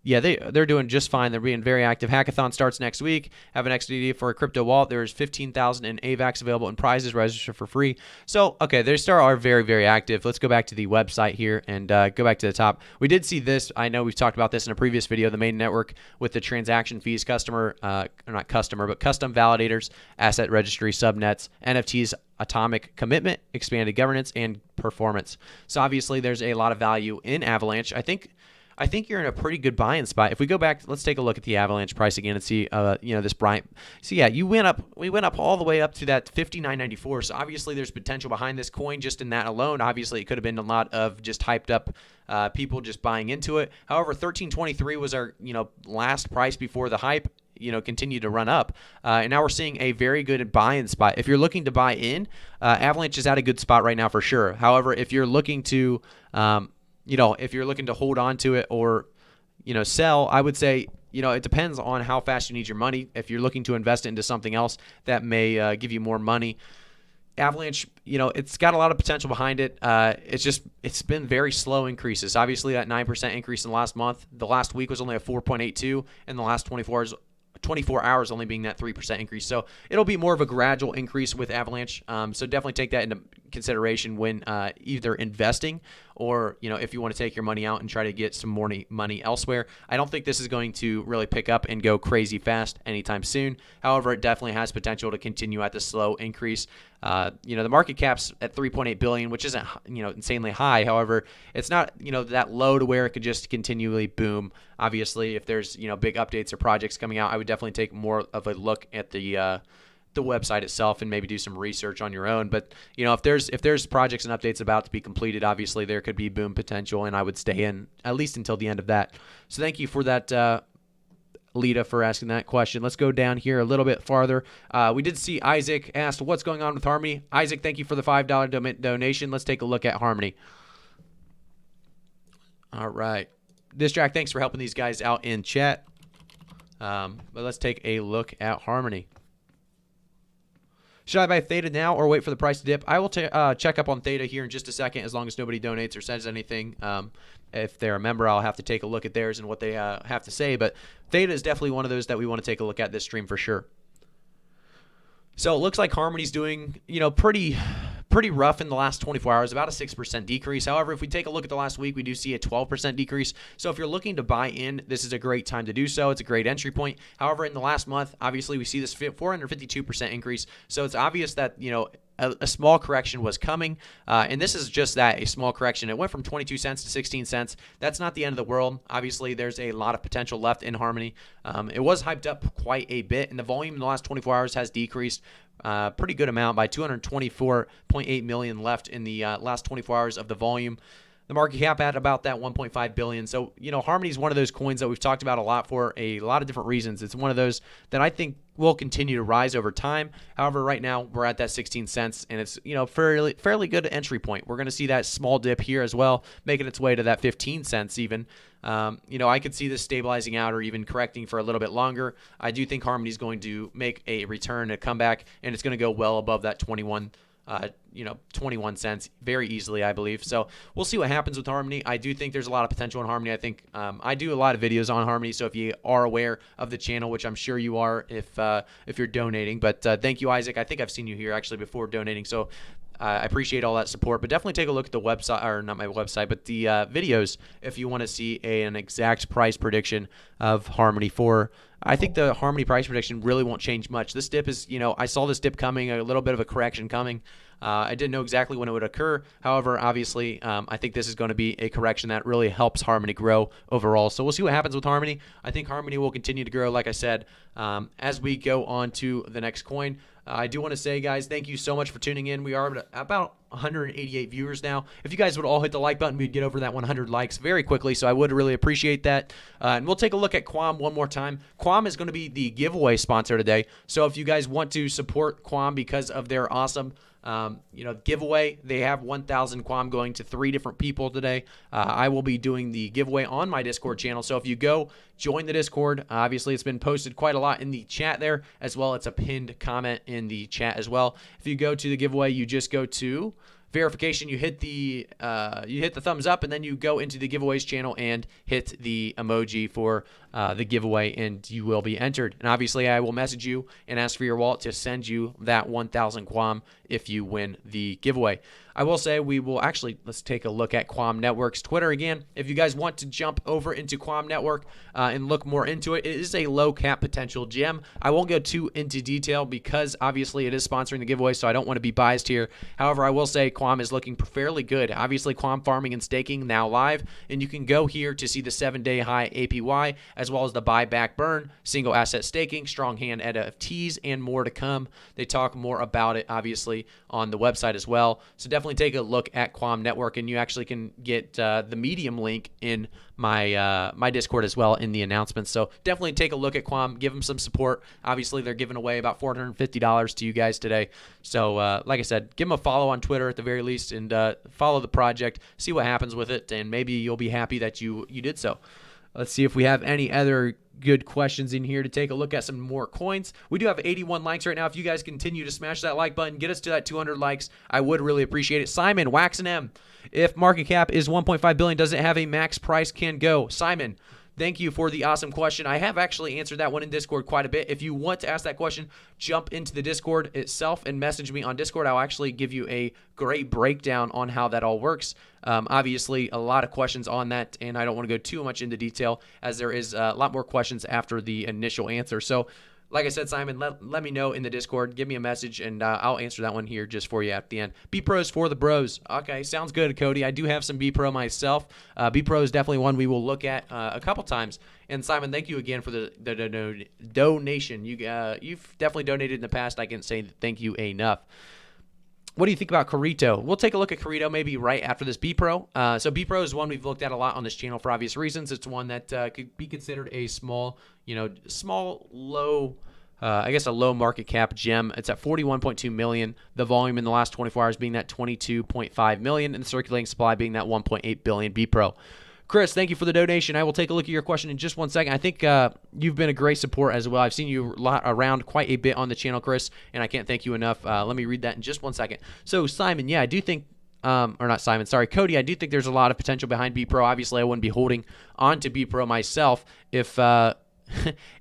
Yeah, they're doing just fine. They're being very active. Hackathon starts next week. Have an XDD for a crypto wallet. There's 15,000 in AVAX available in prizes. Register for free. So, okay, they are very, very active. Let's go back to the website here and go back to the top. We did see this. I know we've talked about this in a previous video. The main network with the transaction fees, custom validators, asset registry, subnets, NFTs, atomic commitment, expanded governance, and performance. So obviously, there's a lot of value in Avalanche. I think you're in a pretty good buying spot. If we go back, let's take a look at the Avalanche price again and see, this Bryant. So yeah, we went up all the way up to that $59.94. So obviously there's potential behind this coin just in that alone. Obviously it could have been a lot of just hyped up people just buying into it. However, $13.23 was our, last price before the hype. continue to run up. And now we're seeing a very good buy-in spot. If you're looking to buy in, Avalanche is at a good spot right now for sure. However, if you're looking to, if you're looking to hold on to it or, sell, I would say, it depends on how fast you need your money. If you're looking to invest it into something else that may give you more money, Avalanche, it's got a lot of potential behind it. It's been very slow increases. Obviously, that 9% increase in the last month. The last week was only a 4.82, and the last 24 hours only being that 3% increase. So it'll be more of a gradual increase with Avalanche. So definitely take that into consideration when either investing or, if you want to take your money out and try to get some more money elsewhere. I don't think this is going to really pick up and go crazy fast anytime soon. However, it definitely has potential to continue at the slow increase. The market cap's at 3.8 billion, which isn't, insanely high. However, it's not, that low to where it could just continually boom. Obviously, if there's, big updates or projects coming out, I would definitely take more of a look at the website itself and maybe do some research on your own. But, if there's projects and updates about to be completed, obviously there could be boom potential, and I would stay in at least until the end of that. So thank you for that, Lita, for asking that question. Let's go down here a little bit farther. We did see Isaac asked what's going on with Harmony. Isaac, thank you for the $5 donation. Let's take a look at Harmony. All right. Distract, thanks for helping these guys out in chat. But let's take a look at Harmony. Should I buy Theta now or wait for the price to dip? I will check up on Theta here in just a second, as long as nobody donates or says anything. If they're a member, I'll have to take a look at theirs and what they have to say. But Theta is definitely one of those that we want to take a look at this stream for sure. So it looks like Harmony's doing, pretty rough in the last 24 hours, about a 6% decrease. However, if we take a look at the last week, we do see a 12% decrease. So if you're looking to buy in, this is a great time to do so. It's a great entry point. However, in the last month, obviously, we see this 452% increase. So it's obvious that, a small correction was coming, and this is just that, a small correction. It went from 22 cents to 16 cents. That's not the end of the world. Obviously, there's a lot of potential left in Harmony. It was hyped up quite a bit, and the volume in the last 24 hours has decreased pretty good amount by 224.8 million left in the last 24 hours of the volume. The market cap at about that 1.5 billion. So, Harmony is one of those coins that we've talked about a lot for a lot of different reasons. It's one of those that I think will continue to rise over time. However, right now we're at that 16 cents, and it's, fairly good entry point. We're going to see that small dip here as well, making its way to that 15 cents even. I could see this stabilizing out or even correcting for a little bit longer. I do think Harmony is going to make a return, a comeback, and it's going to go well above that 21 cents very easily, I believe. So we'll see what happens with Harmony. I do think there's a lot of potential in Harmony. I think I do a lot of videos on Harmony, so if you are aware of the channel, which I'm sure you are if you're donating, but thank you, Isaac. I think I've seen you here actually before donating, so I appreciate all that support. But definitely take a look at the website, or not my website, but the videos if you want to see an exact price prediction of Harmony for. I think the Harmony price prediction really won't change much. This dip is, I saw this dip coming, a little bit of a correction coming. I didn't know exactly when it would occur. However, obviously, I think this is going to be a correction that really helps Harmony grow overall. So we'll see what happens with Harmony. I think Harmony will continue to grow, like I said, as we go on to the next coin. I do want to say, guys, thank you so much for tuning in. We are at about 188 viewers now. If you guys would all hit the like button, we'd get over that 100 likes very quickly, so I would really appreciate that. And we'll take a look at Quam one more time. Quam is going to be the giveaway sponsor today, so if you guys want to support Quam because of their awesome giveaway, they have 1,000 Quam going to 3 different people today. I will be doing the giveaway on my Discord channel, so if you go join the Discord, obviously it's been posted quite a lot in the chat there as well. It's a pinned comment in the chat as well. If you go to the giveaway, you just go to verification, you hit the thumbs up, and then you go into the giveaways channel and hit the emoji for the giveaway, and you will be entered. And obviously I will message you and ask for your wallet to send you that 1,000 Quam if you win the giveaway. I will say we will actually, let's take a look at Quam Network's Twitter again. If you guys want to jump over into Quam Network and look more into it, it is a low cap potential gem. I won't go too into detail because obviously it is sponsoring the giveaway, so I don't want to be biased here. However, I will say Quam is looking fairly good. Obviously, Quam farming and staking now live, and you can go here to see the 7-day high APY as well as the buyback burn, single asset staking, strong hand NFTs, and more to come. They talk more about it, obviously, on the website as well. So definitely take a look at Quam Network, and you actually can get the Medium link in my my Discord as well in the announcements. So definitely take a look at Quam, give them some support. Obviously, they're giving away about $450 to you guys today. So like I said, give them a follow on Twitter at the very least, and follow the project, see what happens with it, and maybe you'll be happy that you did so. Let's see if we have any other good questions in here to take a look at some more coins. We do have 81 likes right now. If you guys continue to smash that like button, get us to that 200 likes, I would really appreciate it. Simon, Wax and M, if market cap is 1.5 billion, does it have a max price can go? Simon, thank you for the awesome question. I have actually answered that one in Discord quite a bit. If you want to ask that question, jump into the Discord itself and message me on Discord. I'll actually give you a great breakdown on how that all works. Obviously, a lot of questions on that, and I don't want to go too much into detail as there is a lot more questions after the initial answer. So, like I said, Simon, let me know in the Discord. Give me a message, and I'll answer that one here just for you at the end. B-Pros for the bros. Okay, sounds good, Cody. I do have some B-Pro myself. B-Pro is definitely one we will look at a couple times. And, Simon, thank you again for the donation. You've definitely donated in the past. I can say thank you enough. What do you think about Corito? We'll take a low maybe maybe right after this B-Pro. So B-Pro is one we've looked at a lot on this channel for obvious reasons. It's one that could be considered a small, low, I guess a low market cap gem. It's at 41.2 million. The volume in the last 24 hours being that 22.5 million, and the circulating supply being that 1.8 billion B-Pro. Chris, thank you for the donation. I will take a look at your question in just 1 second. I think you've been a great support as well. I've seen you around quite a bit on the channel, Chris, and I can't thank you enough. Let me read that in just 1 second. So, Simon, yeah, I do think, or not Simon, sorry, Cody, I do think there's a lot of potential behind B-Pro. Obviously, I wouldn't be holding on to B-Pro myself if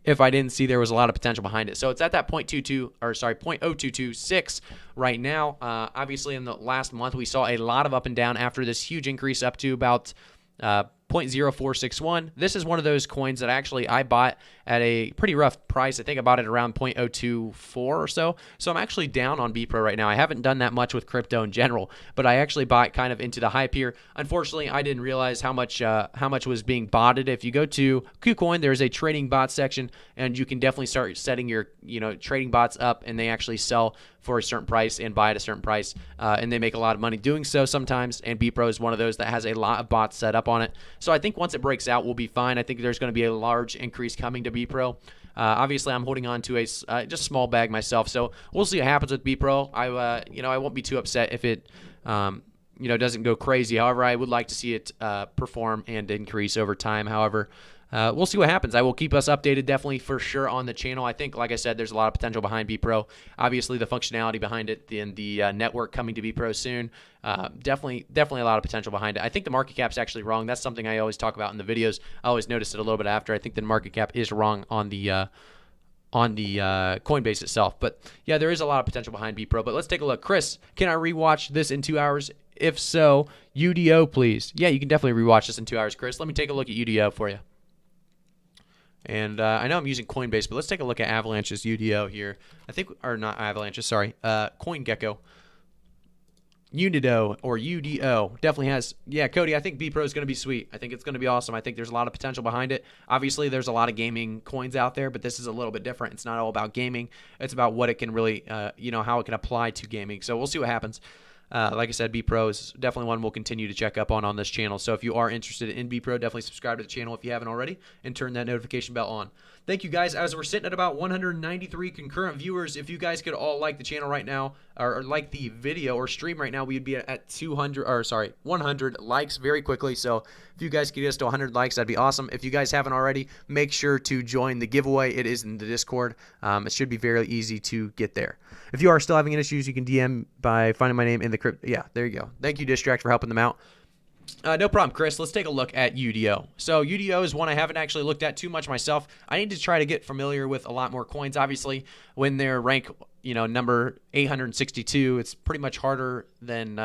if I didn't see there was a lot of potential behind it. So it's at that 0.0226 right now. Obviously, in the last month, we saw a lot of up and down after this huge increase up to about 0.0461. This is one of those coins that actually I bought at a pretty rough price. I think I bought it around 0.024 or so. So I'm actually down on B-Pro right now. I haven't done that much with crypto in general, but I actually bought kind of into the hype here. Unfortunately, I didn't realize how much was being botted. If you go to KuCoin, there's a trading bot section, and you can definitely start setting your trading bots up, and they actually sell for a certain price and buy at a certain price, and they make a lot of money doing so sometimes, and B-Pro is one of those that has a lot of bots set up on it. So I think once it breaks out, we'll be fine. I think there's going to be a large increase coming to B-Pro. Obviously, I'm holding on to a just small bag myself, so we'll see what happens with B-Pro. I won't be too upset if it doesn't go crazy. However, I would like to see it perform and increase over time. However, we'll see what happens. I will keep us updated definitely for sure on the channel. I think, like I said, there's a lot of potential behind B-Pro. Obviously, the functionality behind it and the network coming to B-Pro soon. Definitely a lot of potential behind it. I think the market cap's actually wrong. That's something I always talk about in the videos. I always notice it a little bit after. I think the market cap is wrong on the Coinbase itself. But yeah, there is a lot of potential behind B-Pro. But let's take a look. Chris, can I rewatch this in 2 hours? If so, UDO, please. Yeah, you can definitely rewatch this in 2 hours, Chris. Let me take a look at UDO for you. And I know I'm using Coinbase, but let's take a look at Avalanche's UDO here. Or not Avalanche's, sorry, CoinGecko. Unido or UDO definitely has, yeah, Cody, I think B-Pro is going to be sweet. I think it's going to be awesome. I think there's a lot of potential behind it. Obviously, there's a lot of gaming coins out there, but this is a little bit different. It's not all about gaming. It's about what it can really, how it can apply to gaming. So we'll see what happens. Like I said, B-Pro is definitely one we'll continue to check up on this channel. So if you are interested in B-Pro, definitely subscribe to the channel if you haven't already and turn that notification bell on. Thank you guys. As we're sitting at about 193 concurrent viewers, if you guys could all like the channel right now or like the video or stream right now, we'd be at 100 likes very quickly. So if you guys could get us to 100 likes, that'd be awesome. If you guys haven't already, make sure to join the giveaway. It is in the Discord. It should be very easy to get there. If you are still having issues, you can DM by finding my name in the crypto. Yeah, there you go. Thank you, Distract, for helping them out. No problem, Chris. Let's take a look at UDO. So UDO is one I haven't actually looked at too much myself. I need to try to get familiar with a lot more coins. Obviously, when they're rank, number 862, it's pretty much harder than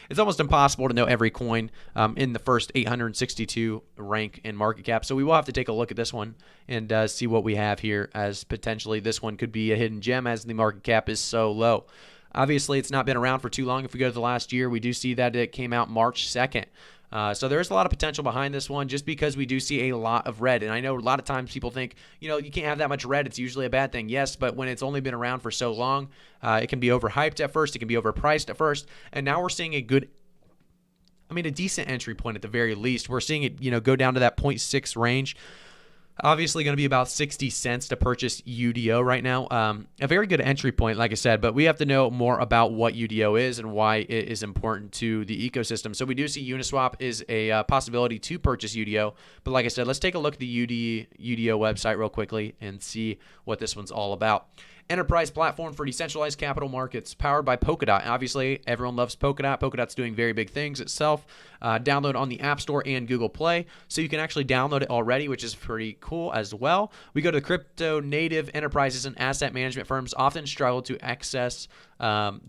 it's almost impossible to know every coin in the first 862 rank in market cap. So we will have to take a look at this one and see what we have here, as potentially this one could be a hidden gem as the market cap is so low. Obviously, it's not been around for too long. If we go to the last year, we do see that it came out March 2nd. So there's a lot of potential behind this one just because we do see a lot of red. And I know a lot of times people think, you can't have that much red. It's usually a bad thing. Yes, but when it's only been around for so long, it can be overhyped at first. It can be overpriced at first. And now we're seeing a decent entry point at the very least. We're seeing it, go down to that 0.6 range. Obviously going to be about 60 cents to purchase UDO right now. A very good entry point, like I said, but we have to know more about what UDO is and why it is important to the ecosystem. So we do see Uniswap is a possibility to purchase UDO. But like I said, let's take a look at the UDO website real quickly and see what this one's all about. Enterprise platform for decentralized capital markets, powered by Polkadot. Obviously, everyone loves Polkadot. Polkadot's doing very big things itself. Download on the App Store and Google Play, so you can actually download it already, which is pretty cool as well. We go to crypto native enterprises and asset management firms often struggle to access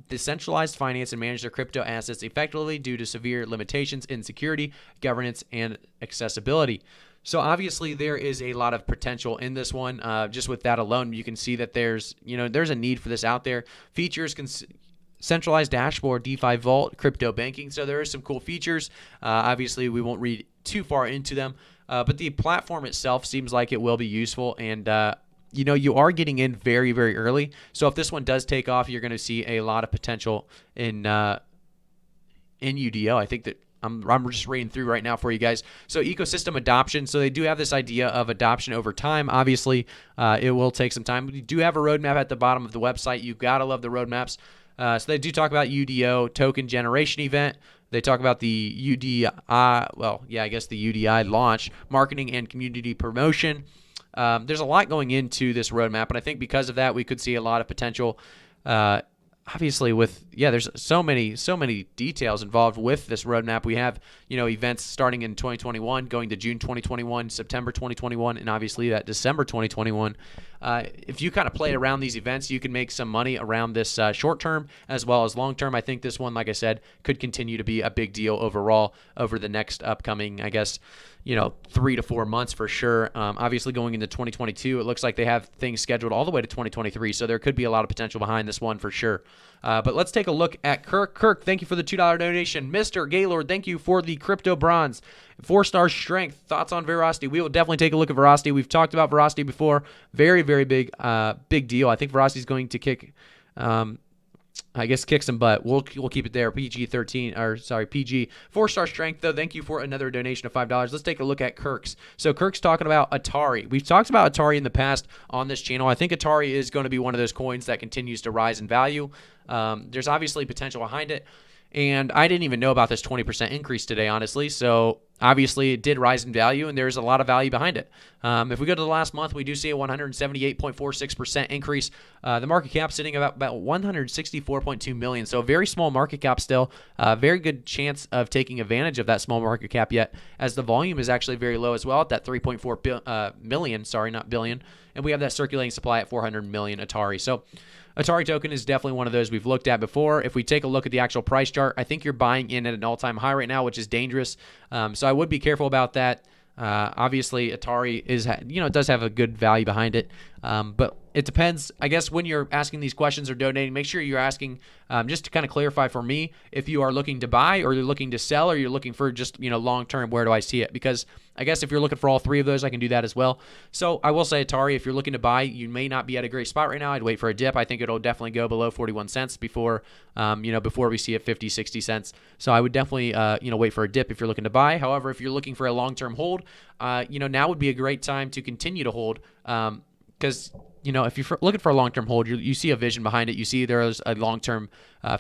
decentralized finance and manage their crypto assets effectively due to severe limitations in security, governance, and accessibility. So obviously there is a lot of potential in this one. Just with that alone, you can see that there's a need for this out there. Features centralized dashboard, DeFi vault, crypto banking. So there are some cool features. Obviously we won't read too far into them, but the platform itself seems like it will be useful. And you are getting in very, very early. So if this one does take off, you're going to see a lot of potential in UDO. I think that I'm just reading through right now for you guys. So ecosystem adoption. So they do have this idea of adoption over time. Obviously, it will take some time. We do have a roadmap at the bottom of the website. You got to love the roadmaps. So they do talk about UDO token generation event. They talk about the the UDI launch, marketing and community promotion. There's a lot going into this roadmap, and I think because of that, we could see a lot of potential. Obviously there's so many details involved with this roadmap. We have, events starting in 2021, going to June 2021, September 2021, and obviously that December 2021. If you kind of play around these events, you can make some money around this short term as well as long term. I think this one, like I said, could continue to be a big deal overall over the next upcoming, 3 to 4 months for sure. Obviously going into 2022, it looks like they have things scheduled all the way to 2023. So there could be a lot of potential behind this one for sure. But let's take a look at Kirk. Kirk, thank you for the $2 donation. Mr. Gaylord, thank you for the crypto bronze. 4-star strength. Thoughts on Veracity? We will definitely take a look at Veracity. We've talked about Veracity before. Very, very big deal. I think Veracity is going to kick some butt. We'll keep it there. PG 4-star strength though. Thank you for another donation of $5. Let's take a look at Kirk's. So Kirk's talking about Atari. We've talked about Atari in the past on this channel. I think Atari is going to be one of those coins that continues to rise in value. There's obviously potential behind it. And I didn't even know about this 20% increase today, honestly. So obviously it did rise in value, and there's a lot of value behind it. If we go to the last month, we do see a 178.46% increase. The market cap sitting about 164.2 million. So a very small market cap still. Very good chance of taking advantage of that small market cap yet, as the volume is actually very low as well at that 3.4 million. Sorry, not billion. And we have that circulating supply at 400 million Atari. So Atari token is definitely one of those we've looked at before. If we take a look at the actual price chart, I think you're buying in at an all-time high right now, which is dangerous. So I would be careful about that. Obviously, Atari does have a good value behind it, but it depends. I guess when you're asking these questions or donating, make sure you're asking just to kind of clarify for me if you are looking to buy or you're looking to sell or you're looking for just long term. Where do I see it? Because I guess if you're looking for all three of those, I can do that as well. So I will say Atari, if you're looking to buy, you may not be at a great spot right now. I'd wait for a dip. I think it'll definitely go below 41 cents before we see it 50, 60 cents. So I would definitely wait for a dip if you're looking to buy. However, if you're looking for a long term hold, now would be a great time to continue to hold. Because if you're looking for a long-term hold, you see a vision behind it. You see there's a long-term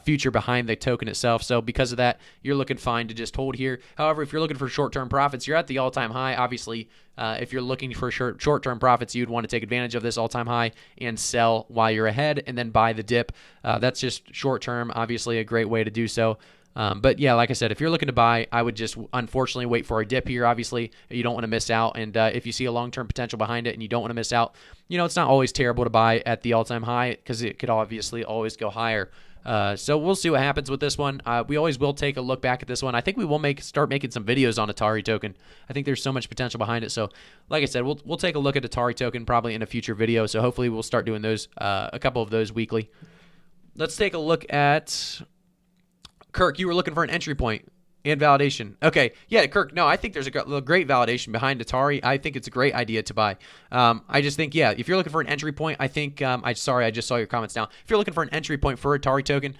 future behind the token itself. So because of that, you're looking fine to just hold here. However, if you're looking for short-term profits, you're at the all-time high. Obviously, if you're looking for short-term profits, you'd want to take advantage of this all-time high and sell while you're ahead and then buy the dip. That's just short-term, obviously a great way to do so. But yeah, like I said, if you're looking to buy, I would just unfortunately wait for a dip here. Obviously, you don't want to miss out. And if you see a long-term potential behind it and you don't want to miss out, it's not always terrible to buy at the all-time high because it could obviously always go higher. So we'll see what happens with this one. We always will take a look back at this one. I think we will start making some videos on Atari token. I think there's so much potential behind it. So like I said, we'll take a look at Atari token probably in a future video. So hopefully we'll start doing those, a couple of those weekly. Let's take a look at Kirk. You were looking for an entry point. And validation. Okay. Yeah, Kirk. No, I think there's a great validation behind Atari. I think it's a great idea to buy. I just think, yeah, if you're looking for an entry point, I think, I just saw your comments now. If you're looking for an entry point for Atari token,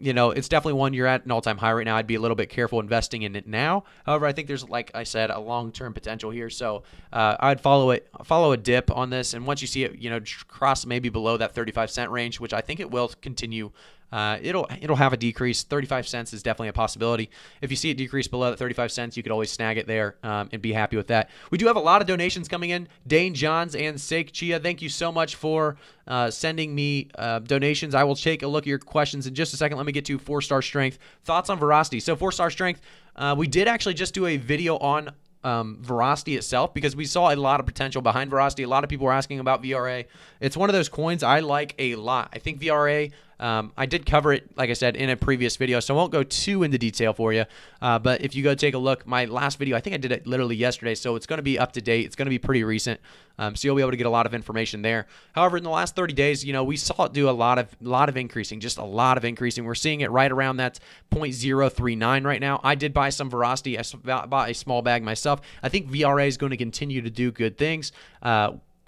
it's definitely one you're at an all-time high right now. I'd be a little bit careful investing in it now. However, I think there's, like I said, a long-term potential here. So I'd follow a dip on this. And once you see it, cross maybe below that 35-cent range, which I think it will continue. It'll have a decrease. 35 cents is definitely a possibility. If you see it decrease below that 35 cents, you could always snag it there and be happy with that. We do have a lot of donations coming in. Dane Johns and Sake Chia, thank you so much for sending me donations. I will take a look at your questions in just a second. Let me get to 4-star strength. Thoughts on Veracity. So 4-star strength, we did actually just do a video on Veracity itself because we saw a lot of potential behind Veracity. A lot of people were asking about VRA. It's one of those coins I like a lot. I think VRA, I did cover it, like I said, in a previous video, so I won't go too into detail for you. But if you go take a look, my last video, I think I did it literally yesterday, so it's going to be up to date. It's going to be pretty recent, so you'll be able to get a lot of information there. However, in the last 30 days, we saw it do a lot of increasing, just a lot of increasing. We're seeing it right around that 0.039 right now. I did buy some Veracity. I bought a small bag myself. I think VRA is going to continue to do good things.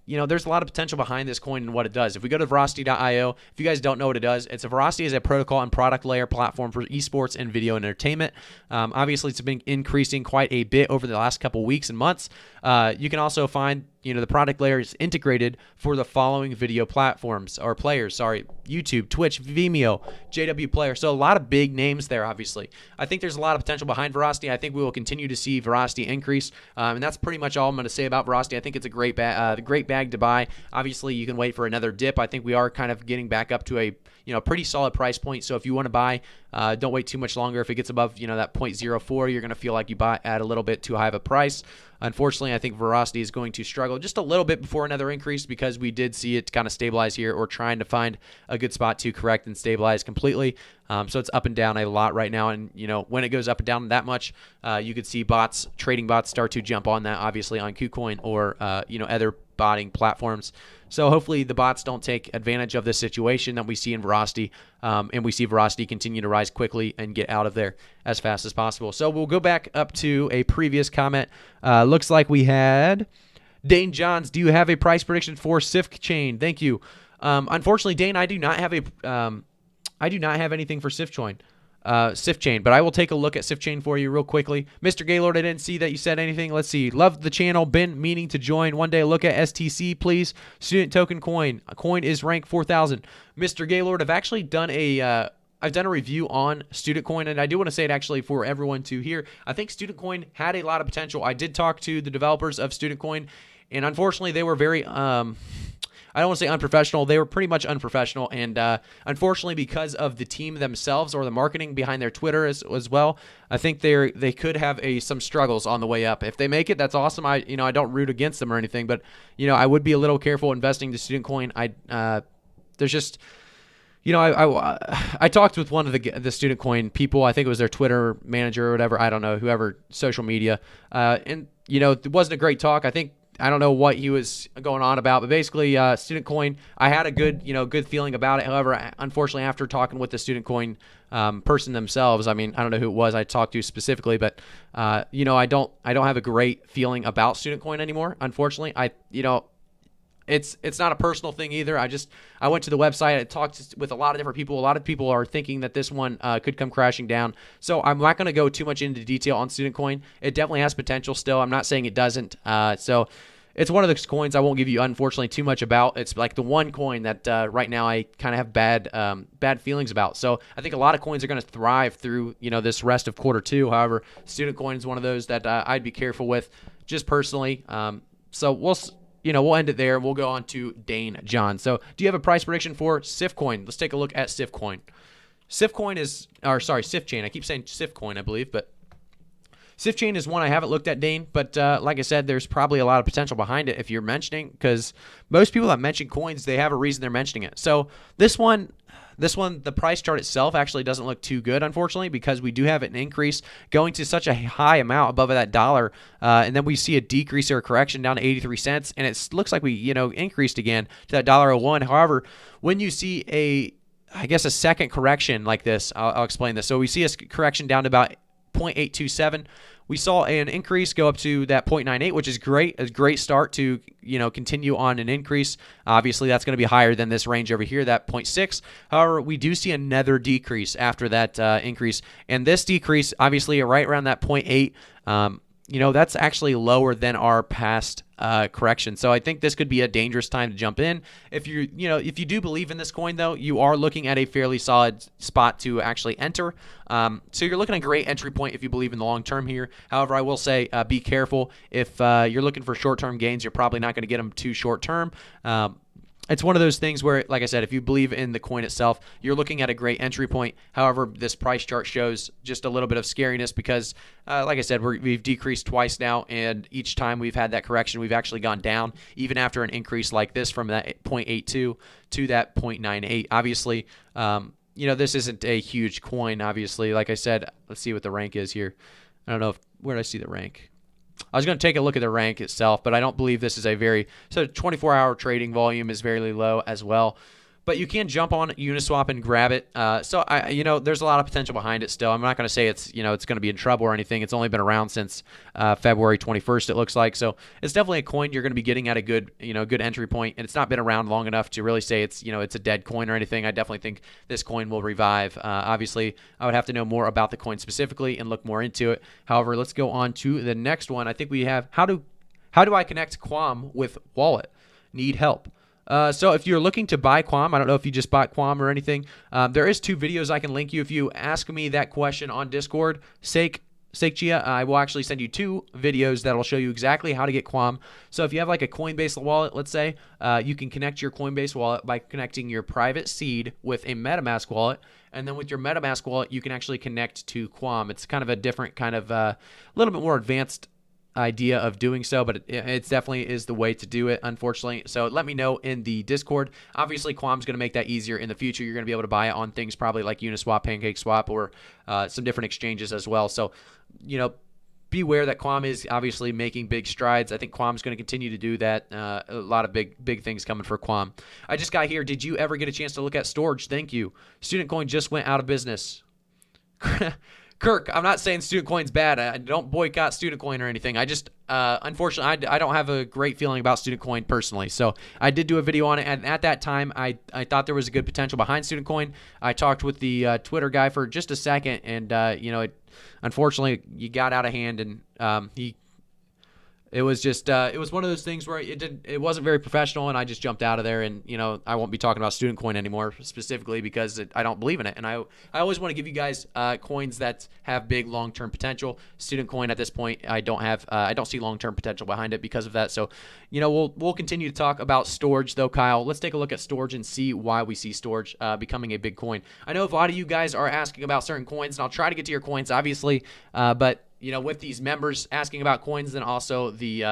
There's a lot of potential behind this coin and what it does. If we go to Veracity.io, if you guys don't know what it does, Veracity is a protocol and product layer platform for esports and video entertainment. Obviously, it's been increasing quite a bit over the last couple weeks and months. You can also find the product layer is integrated for the following video platforms or players. YouTube, Twitch, Vimeo, JW Player. So a lot of big names there, obviously. I think there's a lot of potential behind Veracity. I think we will continue to see Veracity increase. And that's pretty much all I'm going to say about Veracity. I think it's a great bag to buy. Obviously, you can wait for another dip. I think we are kind of getting back up to a pretty solid price point. So if you want to buy, don't wait too much longer. If it gets above that 0.04, you're going to feel like you bought at a little bit too high of a price. Unfortunately, I think Veracity is going to struggle just a little bit before another increase because we did see it kind of stabilize here or trying to find a good spot to correct and stabilize completely. So it's up and down a lot right now. And, when it goes up and down that much, you could see trading bots start to jump on that, obviously, on KuCoin or, other botting platforms. So hopefully the bots don't take advantage of this situation that we see in Veracity, and we see Veracity continue to rise quickly and get out of there as fast as possible. So we'll go back up to a previous comment. Looks like we had Dane Johns. Do you have a price prediction for Sifchain? Thank you. Unfortunately, Dane, I do not have anything for Sifchain. But I will take a look at Sifchain for you real quickly. Mr. Gaylord, I didn't see that you said anything. Let's see. Love the channel. Been meaning to join. One day look at STC, please. Student token coin. A coin is ranked 4,000. Mr. Gaylord, I've actually done a review on Student Coin, and I do want to say it actually for everyone to hear. I think Student Coin had a lot of potential. I did talk to the developers of Student Coin, and unfortunately they were very I don't want to say unprofessional. They were pretty much unprofessional, and unfortunately, because of the team themselves or the marketing behind their Twitter as well, I think they could have some struggles on the way up. If they make it, that's awesome. I don't root against them or anything, but I would be a little careful investing to Student Coin. There's just I talked with one of the Student Coin people. I think it was their Twitter manager or whatever. I don't know, whoever, social media, and it wasn't a great talk. I don't know what he was going on about, but basically, Student Coin, I had a good feeling about it. However, unfortunately, after talking with the Student Coin person themselves, I don't know who it was I talked to specifically, but I don't have a great feeling about Student Coin anymore. Unfortunately, it's not a personal thing either. I went to the website. I talked with a lot of different people. A lot of people are thinking that this one could come crashing down. So I'm not going to go too much into detail on Student Coin. It definitely has potential still. I'm not saying it doesn't. So it's one of those coins I won't give you, unfortunately, too much about. It's like the one coin that right now I kind of have bad feelings about. So I think a lot of coins are going to thrive through this rest of Q2. However, Student Coin is one of those that I'd be careful with, just personally. So we'll end it there. We'll go on to Dane John. So do you have a price prediction for Sifcoin? Let's take a look at Sifcoin. Sifchain. I keep saying Sifcoin, I believe, but Sifchain is one I haven't looked at, Dane, but like I said, there's probably a lot of potential behind it if you're mentioning, because most people that mention coins, they have a reason they're mentioning it. So this one, the price chart itself actually doesn't look too good, unfortunately, because we do have an increase going to such a high amount above that dollar, and then we see a decrease or a correction down to 83 cents, and it looks like we, increased again to that $1.01. However, when you see a second correction like this, I'll explain this. So we see a correction down to about 0.827. We saw an increase go up to that 0.98, which is great. A great start to, continue on an increase. Obviously, that's going to be higher than this range over here, that 0.6. However, we do see another decrease after that increase. And this decrease, obviously, right around that 0.8, that's actually lower than our past correction. So I think this could be a dangerous time to jump in. If you do believe in this coin, though, you are looking at a fairly solid spot to actually enter. So you're looking at a great entry point if you believe in the long term here. However, I will say be careful. If you're looking for short-term gains, you're probably not going to get them too short-term. It's one of those things where, like I said, if you believe in the coin itself, you're looking at a great entry point. However, this price chart shows just a little bit of scariness because, like I said, we've decreased twice now, and each time we've had that correction, we've actually gone down, even after an increase like this from that 0.82 to that 0.98. Obviously, this isn't a huge coin, obviously. Like I said, let's see what the rank is here. I don't know where did I see the rank? I was going to take a look at the rank itself, but I don't believe this is a so 24-hour trading volume is very low as well. But you can jump on Uniswap and grab it. So there's a lot of potential behind it still. I'm not going to say it's going to be in trouble or anything. It's only been around since February 21st, it looks like. So it's definitely a coin you're going to be getting at a good entry point, and it's not been around long enough to really say it's a dead coin or anything. I definitely think this coin will revive. Obviously, I would have to know more about the coin specifically and look more into it. However, let's go on to the next one. I think we have how do I connect Quam with wallet? Need help. So if you're looking to buy Quam, I don't know if you just bought Quam or anything. There is 2 videos I can link you. If you ask me that question on Discord, Sifchain, I will actually send you 2 videos that will show you exactly how to get Quam. So if you have like a Coinbase wallet, let's say, you can connect your Coinbase wallet by connecting your private seed with a MetaMask wallet. And then with your MetaMask wallet, you can actually connect to Quam. It's kind of a different kind of a little bit more advanced idea of doing so, but it definitely is the way to do it, unfortunately. So let me know in the Discord. Obviously, Quam's going to make that easier in the future. You're going to be able to buy it on things probably like Uniswap, PancakeSwap, or some different exchanges as well. So, beware that Quam is obviously making big strides. I think Quam's going to continue to do that. A lot of big things coming for Quam. I just got here. Did you ever get a chance to look at Storage? Thank you. Student Coin just went out of business. Kirk, I'm not saying Student Coin's bad. I don't boycott Student Coin or anything. I just, unfortunately, I don't have a great feeling about Student Coin personally. So I did do a video on it, and at that time, I thought there was a good potential behind Student Coin. I talked with the Twitter guy for just a second, and unfortunately, you got out of hand, and it was just it was one of those things where it wasn't very professional, and I just jumped out of there. And I won't be talking about Student Coin anymore specifically because I don't believe in it. And I always want to give you guys coins that have big long-term potential. Student Coin at this point, I don't see long-term potential behind it because of that. So we'll continue to talk about Storage though, Kyle. Let's take a look at Storage and see why we see Storage becoming a big coin. I know a lot of you guys are asking about certain coins, and I'll try to get to your coins obviously, but with these members asking about coins, and also the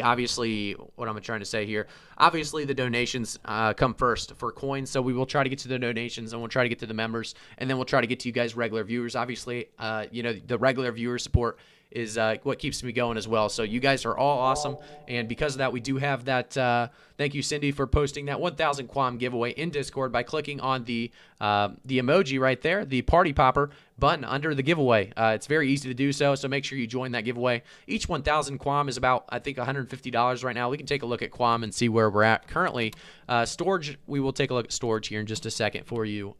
obviously, what am I trying to say here? Obviously, the donations come first for coins, so we will try to get to the donations, and we'll try to get to the members, and then we'll try to get to you guys regular viewers. Obviously, the regular viewer support is what keeps me going as well. So you guys are all awesome, and because of that, we do have that. Thank you, Cindy, for posting that 1,000 Quam giveaway in Discord by clicking on the emoji right there, the party popper button under the giveaway. It's very easy to do so make sure you join that giveaway. Each 1,000 Quam is about, I think, $150 right now. We can take a look at Quam and see where we're at currently. Storage, we will take a look at Storage here in just a second for you.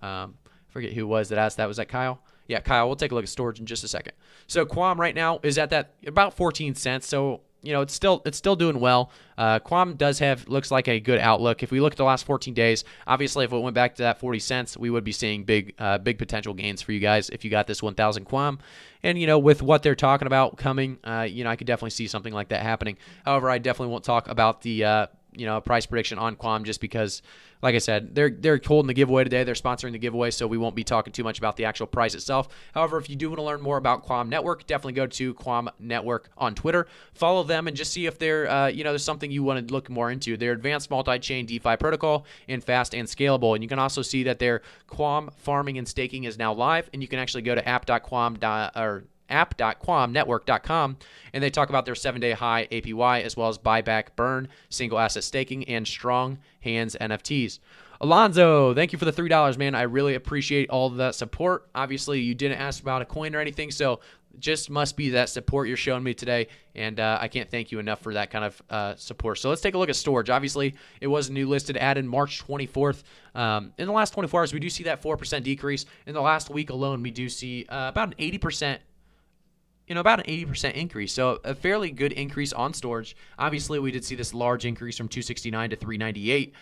Forget who it was that asked that. Was that Kyle? Yeah, Kyle, we'll take a look at Storage in just a second. So Quam right now is at that about 14 cents. So, it's still doing well. Quam looks like a good outlook. If we look at the last 14 days, obviously if it went back to that 40 cents, we would be seeing big potential gains for you guys if you got this 1,000 Quam. And, with what they're talking about coming, I could definitely see something like that happening. However, I definitely won't talk about the price prediction on Quam just because, like I said, they're holding the giveaway today. They're sponsoring the giveaway, so we won't be talking too much about the actual price itself. However, if you do want to learn more about Quam Network, definitely go to Quam Network on Twitter. Follow them and just see if they're, there's something you want to look more into. Their advanced multi-chain DeFi protocol and fast and scalable. And you can also see that their Quam farming and staking is now live, and you can actually go to app.quam or app.quamnetwork.com, and they talk about their 7-day high APY as well as buyback burn, single asset staking, and strong hands NFTs. Alonzo, thank you for the $3, man. I really appreciate all of that support. Obviously, you didn't ask about a coin or anything, so just must be that support you're showing me today, and I can't thank you enough for that kind of support. So let's take a look at storage. Obviously, it was new listed, added March 24th. In the last 24 hours, we do see that 4% decrease. In the last week alone, we do see about an 80%. About an 80% increase. So a fairly good increase on storage. Obviously, we did see this large increase from 269 to 398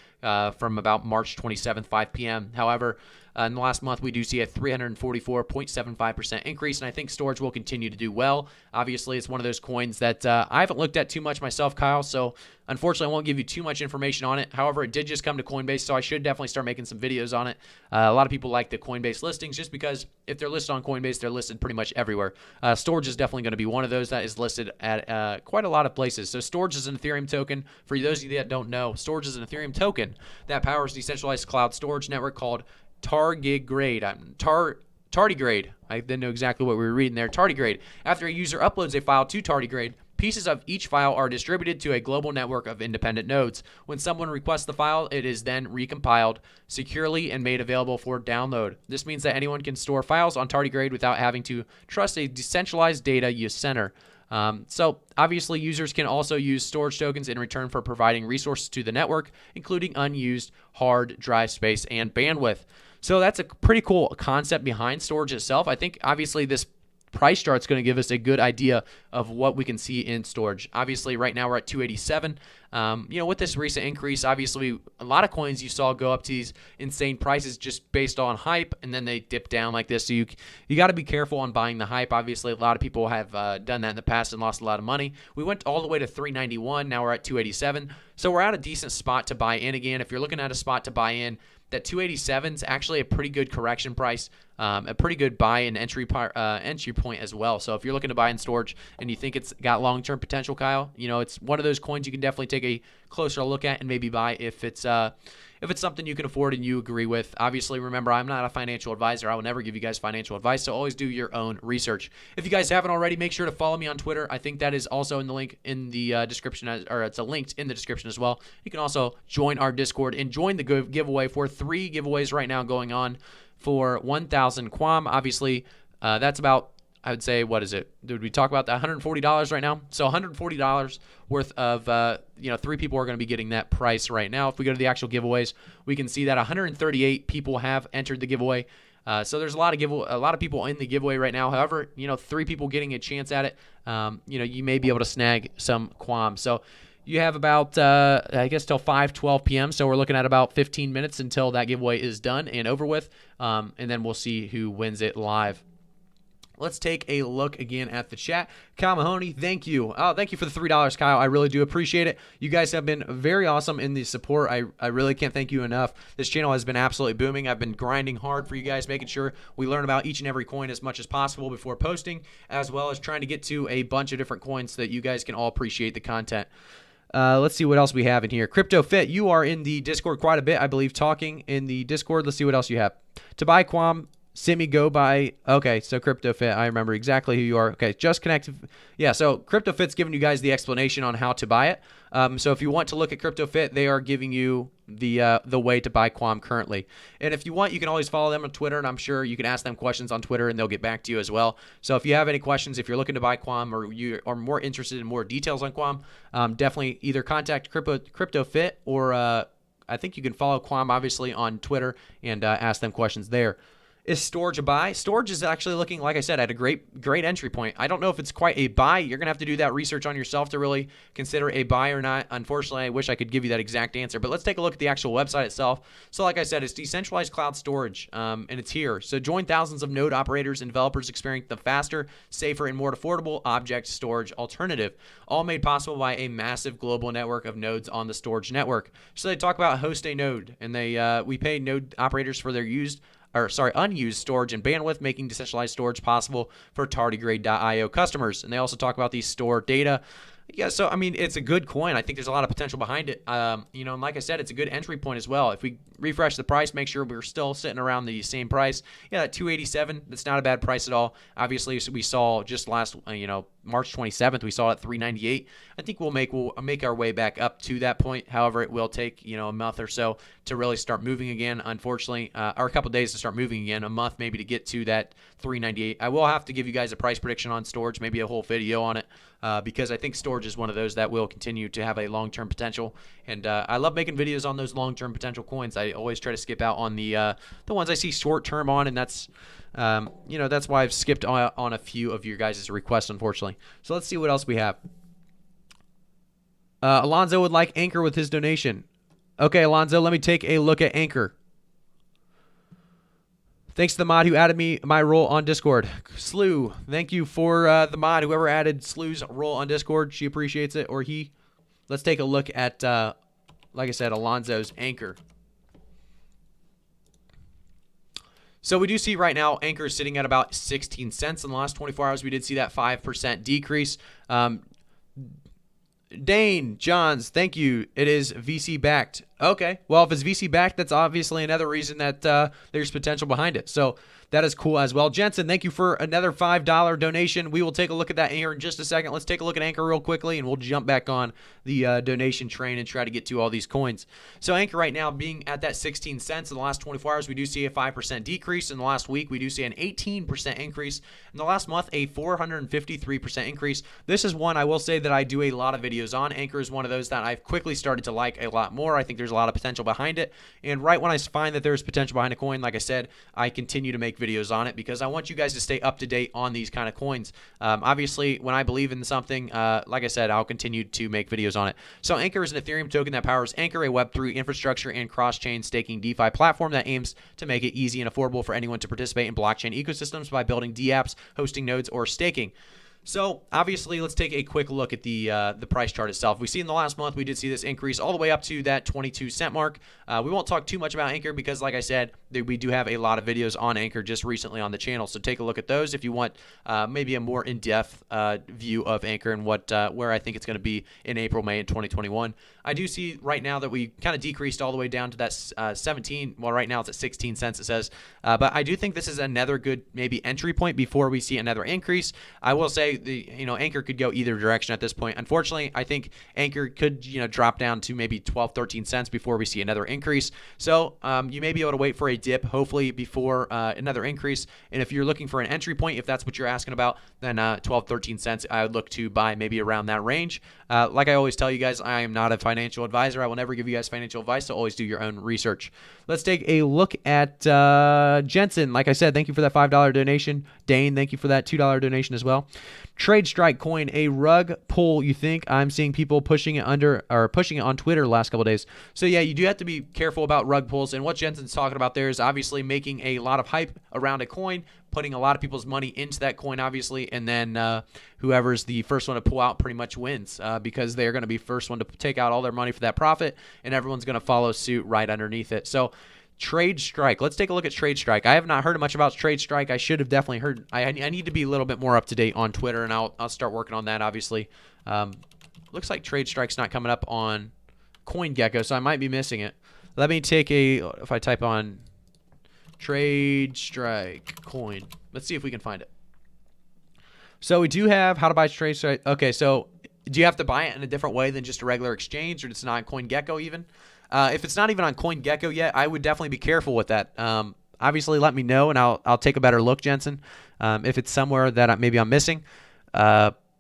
from about March 27th, 5 p.m. However, in the last month, we do see a 344.75% increase, and I think storage will continue to do well. Obviously, it's one of those coins that I haven't looked at too much myself, Kyle, so unfortunately, I won't give you too much information on it. However, it did just come to Coinbase, so I should definitely start making some videos on it. A lot of people like the Coinbase listings just because if they're listed on Coinbase, they're listed pretty much everywhere. Storage is definitely going to be one of those that is listed at quite a lot of places. So storage is an Ethereum token. For those of you that don't know, storage is an Ethereum token that powers decentralized cloud storage network called Tardigrade. I didn't know exactly what we were reading there. Tardigrade. After a user uploads a file to Tardigrade, pieces of each file are distributed to a global network of independent nodes. When someone requests the file, it is then recompiled securely and made available for download. This means that anyone can store files on Tardigrade without having to trust a decentralized data use center. So obviously users can also use storage tokens in return for providing resources to the network, including unused hard drive space and bandwidth. So that's a pretty cool concept behind storage itself. I think obviously this price chart's going to give us a good idea of what we can see in storage. Obviously, right now we're at 287. With this recent increase, obviously a lot of coins you saw go up to these insane prices just based on hype, and then they dip down like this. So you got to be careful on buying the hype. Obviously, a lot of people have done that in the past and lost a lot of money. We went all the way to 391. Now we're at 287. So we're at a decent spot to buy in again. If you're looking at a spot to buy in, that 287 is actually a pretty good correction price, a pretty good buy and entry point as well. So if you're looking to buy in storage and you think it's got long-term potential, Kyle, it's one of those coins you can definitely take a closer look at and maybe buy if it's something you can afford and you agree with. Obviously, remember, I'm not a financial advisor. I will never give you guys financial advice, so always do your own research. If you guys haven't already, make sure to follow me on Twitter. I think that is also in the link in the description, or it's linked in the description as well. You can also join our Discord and join the giveaway for 3 giveaways right now going on for 1,000 Quam. Obviously, that's about, I would say, what is it? Did we talk about that? $140 right now? So $140 worth of, 3 people are going to be getting that price right now. If we go to the actual giveaways, we can see that 138 people have entered the giveaway. So there's a lot of people in the giveaway right now. However, 3 people getting a chance at it. You may be able to snag some Quam. So you have about, I guess, till 5:12 p.m. So we're looking at about 15 minutes until that giveaway is done and over with. And then we'll see who wins it live. Let's take a look again at the chat. Kyle Mahoney, thank you. Oh, thank you for the $3, Kyle. I really do appreciate it. You guys have been very awesome in the support. I really can't thank you enough. This channel has been absolutely booming. I've been grinding hard for you guys, making sure we learn about each and every coin as much as possible before posting, as well as trying to get to a bunch of different coins so that you guys can all appreciate the content. Let's see what else we have in here. Crypto Fit, you are in the Discord quite a bit, I believe, talking in the Discord. Let's see what else you have. To buy Quam, Simi go by. Okay, so CryptoFit, I remember exactly who you are. Okay, just connected. Yeah, so CryptoFit's giving you guys the explanation on how to buy it. So if you want to look at CryptoFit, they are giving you the way to buy Quam currently. And if you want, you can always follow them on Twitter, and I'm sure you can ask them questions on Twitter, and they'll get back to you as well. So if you have any questions, if you're looking to buy Quam or you are more interested in more details on Quam, definitely either contact CryptoFit or I think you can follow Quam, obviously, on Twitter and ask them questions there. Is storage a buy? Storage is actually looking, like I said, at a great entry point. I don't know if it's quite a buy. You're going to have to do that research on yourself to really consider a buy or not. Unfortunately, I wish I could give you that exact answer. But let's take a look at the actual website itself. So like I said, it's decentralized cloud storage, and it's here. So join thousands of node operators and developers experiencing the faster, safer, and more affordable object storage alternative, all made possible by a massive global network of nodes on the storage network. So they talk about host a node, and we pay node operators for their unused storage and bandwidth, making decentralized storage possible for tardigrade.io customers. And they also talk about these store data. Yeah, so I mean, it's a good coin. I think there's a lot of potential behind it. You know, and like I said, it's a good entry point as well. If we refresh the price, make sure we're still sitting around the same price. Yeah, that 287. That's not a bad price at all. Obviously, so we saw just last, March 27th, we saw it at 398. I think we'll make our way back up to that point. However, it will take a month or so to really start moving again. Unfortunately, or a couple days to start moving again. A month maybe to get to that 398. I will have to give you guys a price prediction on storage, maybe a whole video on it. Because I think storage is one of those that will continue to have a long-term potential, and I love making videos on those long-term potential coins. I always try to skip out on the ones I see short-term on, and that's that's why I've skipped on a few of your guys' requests, unfortunately. So let's see what else we have. Alonzo would like Anchor with his donation. Okay, Alonzo, let me take a look at Anchor. Thanks to the mod who added my role on Discord. Slew, thank you for the mod. Whoever added Slew's role on Discord, she appreciates it, or he. Let's take a look at, like I said, Alonzo's Anchor. So we do see right now Anchor is sitting at about 16 cents in the last 24 hours. We did see that 5% decrease. Dane Johns, thank you. It is VC backed. Okay, well, if it's VC backed, that's obviously another reason that there's potential behind it. So that is cool as well. Jensen, thank you for another $5 donation. We will take a look at that here in just a second. Let's take a look at Anchor real quickly, and we'll jump back on the donation train and try to get to all these coins. So Anchor right now being at that 16 cents in the last 24 hours, we do see a 5% decrease. In the last week, we do see an 18% increase. In the last month, a 453% increase. This is one I will say that I do a lot of videos on. Anchor is one of those that I've quickly started to like a lot more. I think there's a lot of potential behind it. And right when I find that there's potential behind a coin, like I said, I continue to make videos on it because I want you guys to stay up to date on these kind of coins. Obviously, when I believe in something, like I said, I'll continue to make videos on it. So Anchor is an Ethereum token that powers Anchor, a Web3 infrastructure and cross-chain staking DeFi platform that aims to make it easy and affordable for anyone to participate in blockchain ecosystems by building dApps, hosting nodes, or staking. So obviously, let's take a quick look at the price chart itself. We see in the last month, we did see this increase all the way up to that 22-cent mark. We won't talk too much about Anchor because, like I said, we do have a lot of videos on Anchor just recently on the channel. So take a look at those if you want maybe a more in-depth view of Anchor and where I think it's going to be in April, May, in 2021. I do see right now that we kind of decreased all the way down to that 17. Well, right now it's at 16 cents, it says. But I do think this is another good maybe entry point before we see another increase. I will say Anchor could go either direction at this point. Unfortunately, I think Anchor could drop down to maybe 12, 13 cents before we see another increase. So you may be able to wait for a dip, hopefully before another increase. And if you're looking for an entry point, if that's what you're asking about, then 12, 13 cents, I would look to buy maybe around that range. Like I always tell you guys, I am not a financial advisor. I will never give you guys financial advice, so always do your own research. Let's take a look at Jensen. Like I said, thank you for that $5 donation. Dane, thank you for that $2 donation as well. Trade Strike coin, a rug pull, you think? I'm seeing people pushing it on Twitter the last couple of days. So yeah, you do have to be careful about rug pulls. And what Jensen's talking about there is obviously making a lot of hype around a coin, putting a lot of people's money into that coin, obviously, and then whoever's the first one to pull out pretty much wins because they're going to be first one to take out all their money for that profit, and everyone's going to follow suit right underneath it. So Trade Strike. Let's take a look at Trade Strike. I have not heard much about Trade Strike. I should have definitely heard. I need to be a little bit more up to date on Twitter, and I'll start working on that, obviously. Looks like Trade Strike's not coming up on CoinGecko, so I might be missing it. Let me take if I type on Trade Strike coin. Let's see if we can find it. So we do have how to buy Trade Strike. Okay, so do you have to buy it in a different way than just a regular exchange, or it's not CoinGecko even? If it's not even on CoinGecko yet, I would definitely be careful with that. Obviously, let me know, and I'll take a better look, Jensen, if it's somewhere that maybe I'm missing.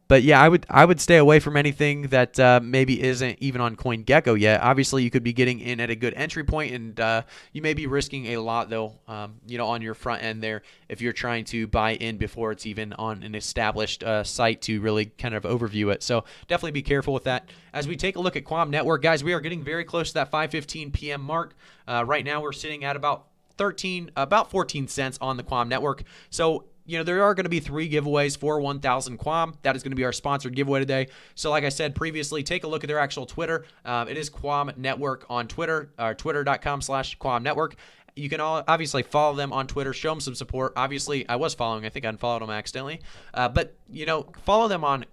But yeah, I would stay away from anything that maybe isn't even on CoinGecko yet. Obviously, you could be getting in at a good entry point, and you may be risking a lot though, on your front end there if you're trying to buy in before it's even on an established site to really kind of overview it. So definitely be careful with that. As we take a look at Quam Network, guys, we are getting very close to that 5:15 p.m. mark. Right now, we're sitting at about 14 cents on the Quam Network. So there are going to be 3 giveaways for 1,000 Quam. That is going to be our sponsored giveaway today. So like I said previously, take a look at their actual Twitter. It is Quam Network on Twitter, twitter.com/Quam Network. You can obviously follow them on Twitter, show them some support. Obviously, I was following. I think I unfollowed them accidentally. But follow them on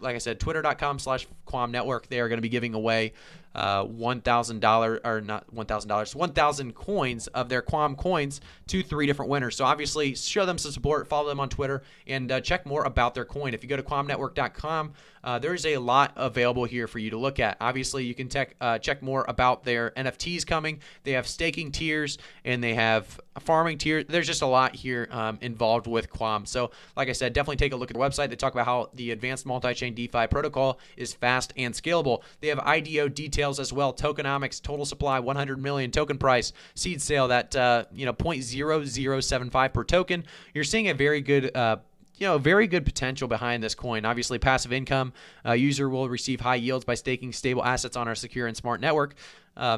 like I said, twitter.com/Quam Network. They are going to be giving away $1,000, or not $1,000, 1,000 coins of their Quam coins to 3 different winners. So obviously, show them some support, follow them on Twitter, and check more about their coin. If you go to quamnetwork.com, there's a lot available here for you to look at. Obviously, you can check more about their NFTs coming. They have staking tiers, and they have farming tiers. There's just a lot here involved with Quam. So like I said, definitely take a look at the website. They talk about how the advanced multi-chain DeFi protocol is fast and scalable. They have IDO details as well, tokenomics, total supply, 100 million, token price, seed sale, that 0.0075 per token. You're seeing a very good very good potential behind this coin. Obviously, passive income. User will receive high yields by staking stable assets on our secure and smart network.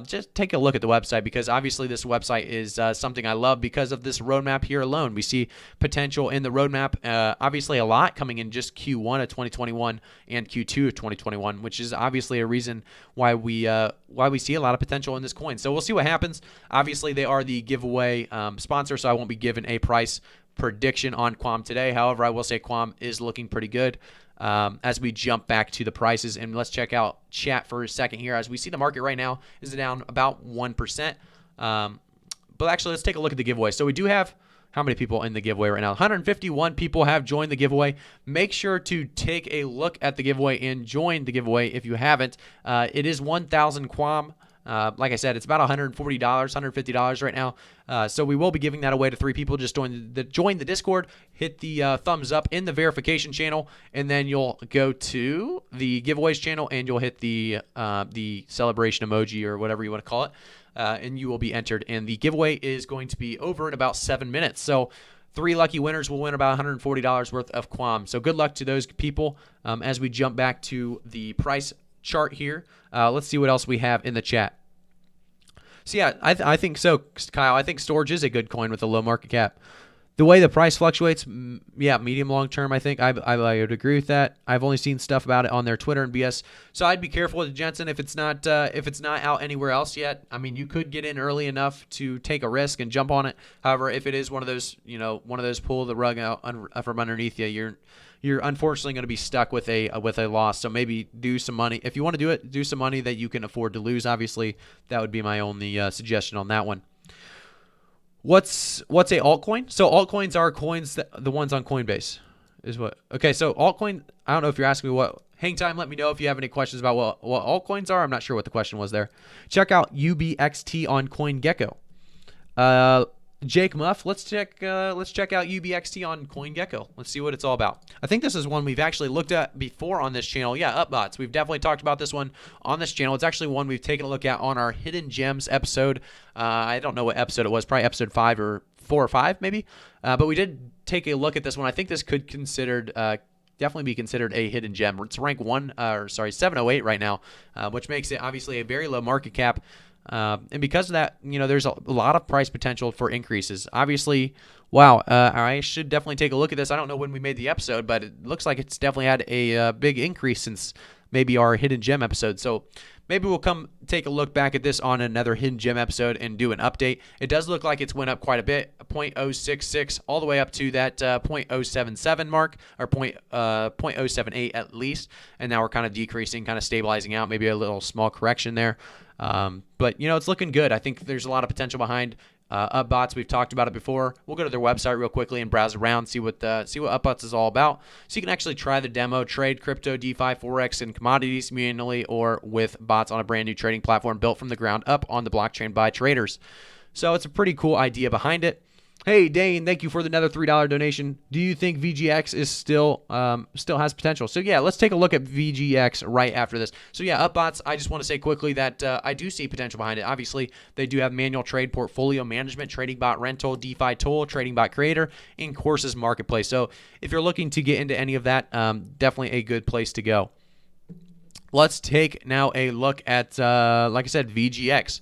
Just take a look at the website, because obviously this website is something I love because of this roadmap here alone. We see potential in the roadmap. Obviously, a lot coming in just Q1 of 2021 and Q2 of 2021, which is obviously a reason why we see a lot of potential in this coin. So we'll see what happens. Obviously, they are the giveaway sponsor, so I won't be giving a price prediction on Quam today. However, I will say Quam is looking pretty good. As we jump back to the prices, and let's check out chat for a second here. As we see, the market right now is down about 1%. But actually, let's take a look at the giveaway. So we do have how many people in the giveaway right now? 151 people have joined the giveaway. Make sure to take a look at the giveaway and join the giveaway if you haven't. It is 1,000 Quam. Like I said, it's about $140, $150 right now. So we will be giving that away to 3 people. Just join the Discord, hit the thumbs up in the verification channel, and then you'll go to the giveaways channel and you'll hit the celebration emoji or whatever you want to call it, and you will be entered. And the giveaway is going to be over in about 7 minutes. So 3 lucky winners will win about $140 worth of Quam. So good luck to those people. As we jump back to the price chart here, let's see what else we have in the chat. So yeah, I think so, Kyle. I think storage is a good coin with a low market cap. The way the price fluctuates, yeah, medium long term, I think I would agree with that. I've only seen stuff about it on their Twitter and BS, so I'd be careful with Jensen if it's not out anywhere else yet. I mean, you could get in early enough to take a risk and jump on it. However, if it is one of those pull the rug out from underneath you, you're unfortunately going to be stuck with a loss. So maybe do some money. If you want to do it, do some money that you can afford to lose. Obviously, that would be my only suggestion on that one. What's a altcoin? So altcoins are coins the ones on Coinbase is what. Okay, so altcoin, I don't know if you're asking me what. Hang time, let me know if you have any questions about what altcoins are. I'm not sure what the question was there. Check out UBXT on CoinGecko. Jake Muff, let's check out UBXT on CoinGecko. Let's see what it's all about. I think this is one we've actually looked at before on this channel. Yeah, Upbots. We've definitely talked about this one on this channel. It's actually one we've taken a look at on our Hidden Gems episode. I don't know what episode it was, probably episode 5 or 4 or 5 maybe. But we did take a look at this one. I think this could definitely be considered a hidden gem. It's rank 708 right now, which makes it obviously a very low market cap. And because of that, there's a lot of price potential for increases. Obviously, wow, I should definitely take a look at this. I don't know when we made the episode, but it looks like it's definitely had a big increase since maybe our hidden gem episode. So maybe we'll come take a look back at this on another hidden gem episode and do an update. It does look like it's went up quite a bit, 0.066 all the way up to that 0.077 mark, or 0.078 at least. And now we're kind of decreasing, kind of stabilizing out, maybe a little small correction there. But it's looking good. I think there's a lot of potential behind Upbots. We've talked about it before. We'll go to their website real quickly and browse around, see what Upbots is all about. So you can actually try the demo, trade crypto, DeFi, Forex, and commodities manually or with bots on a brand new trading platform built from the ground up on the blockchain by traders. So it's a pretty cool idea behind it. Hey, Dane, thank you for another $3 donation. Do you think VGX is still has potential? So, yeah, let's take a look at VGX right after this. So, yeah, Upbots, I just want to say quickly that I do see potential behind it. Obviously, they do have manual trade, portfolio management, trading bot rental, DeFi tool, trading bot creator, and courses marketplace. So, if you're looking to get into any of that, definitely a good place to go. Let's take now a look at, like I said, VGX.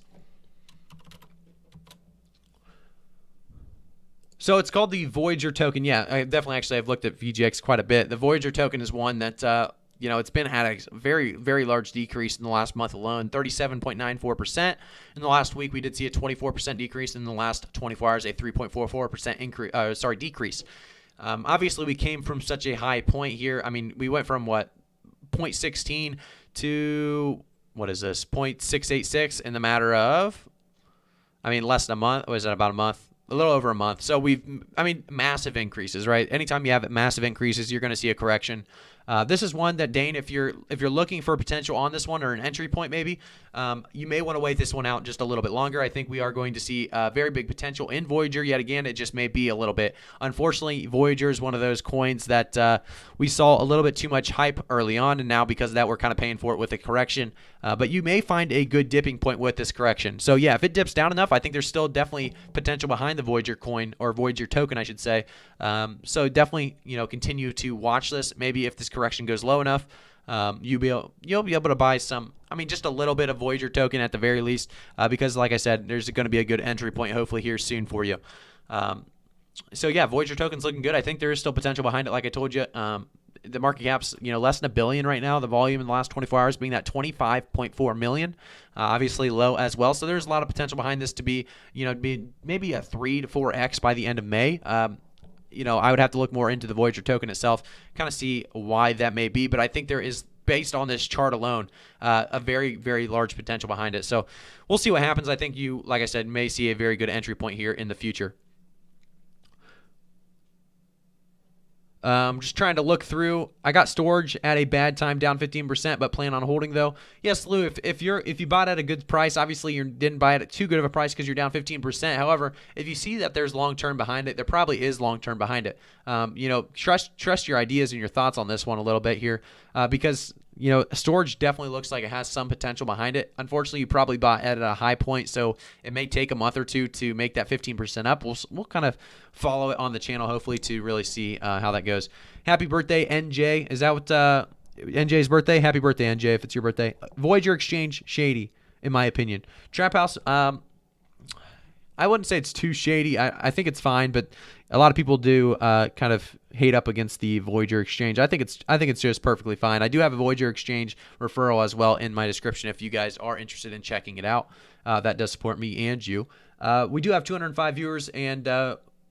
So it's called the Voyager token. Yeah, I've looked at VGX quite a bit. The Voyager token is one that, it's been at a very, very large decrease in the last month alone, 37.94%. In the last week, we did see a 24% decrease. In the last 24 hours, a 3.44% decrease. Obviously, we came from such a high point here. I mean, we went from what? 0.16 to, what is this, 0.686 in the matter of, less than a month. Was it about a month? A little over a month. So massive increases, right? Anytime you have massive increases, you're going to see a correction. This is one that, Dane, if you're looking for potential on this one or an entry point maybe, you may want to wait this one out just a little bit longer. I think we are going to see very big potential in Voyager yet again. It just may be a little bit. Unfortunately, Voyager is one of those coins that we saw a little bit too much hype early on, and now because of that, we're kind of paying for it with a correction. But you may find a good dipping point with this correction. So yeah, if it dips down enough, I think there's still definitely potential behind the Voyager coin, or Voyager token, I should say. So definitely, continue to watch this. Maybe if this correction goes low enough, you'll be able to buy some, just a little bit of Voyager token at the very least, because like I said, there's going to be a good entry point hopefully here soon for you. So yeah, Voyager token's looking good. I think there is still potential behind it. Like I told you, the market cap's less than $1 billion right now. The volume in the last 24 hours being that 25.4 million, obviously low as well. So there's a lot of potential behind this to be maybe a 3 to 4x by the end of May. I would have to look more into the Voyager token itself, kind of see why that may be. But I think there is, based on this chart alone, a very, very large potential behind it. So we'll see what happens. I think you, like I said, may see a very good entry point here in the future. Just trying to look through. I got storage at a bad time, down 15%, but plan on holding though. Yes, Lou. If you bought at a good price, obviously you didn't buy it at too good of a price because you're down 15%. However, if you see that there's long term behind it, there probably is long term behind it. Trust your ideas and your thoughts on this one a little bit here, because storage definitely looks like it has some potential behind it. Unfortunately, you probably bought at a high point, so it may take a month or two to make that 15% up. We'll kind of follow it on the channel, hopefully, to really see how that goes. Happy birthday, NJ. Is that what NJ's birthday? Happy birthday, NJ, if it's your birthday. Voyager Exchange, shady, in my opinion. Trap House, I wouldn't say it's too shady. I think it's fine, but a lot of people do kind of hate up against the Voyager Exchange. I think it's just perfectly fine. I do have a Voyager Exchange referral as well in my description if you guys are interested in checking it out. That does support me and you. We do have 205 viewers, and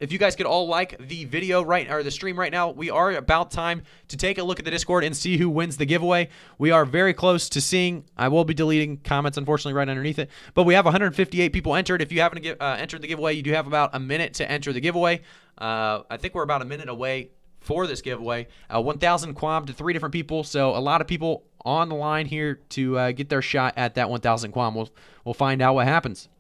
if you guys could all like the video or the stream right now, we are about time to take a look at the Discord and see who wins the giveaway. We are very close to seeing. I will be deleting comments, unfortunately, right underneath it. But we have 158 people entered. If you haven't entered the giveaway, you do have about a minute to enter the giveaway. I think we're about a minute away for this giveaway. 1,000 Quam to 3 different people. So a lot of people on the line here to get their shot at that 1,000 Quam. We'll find out what happens.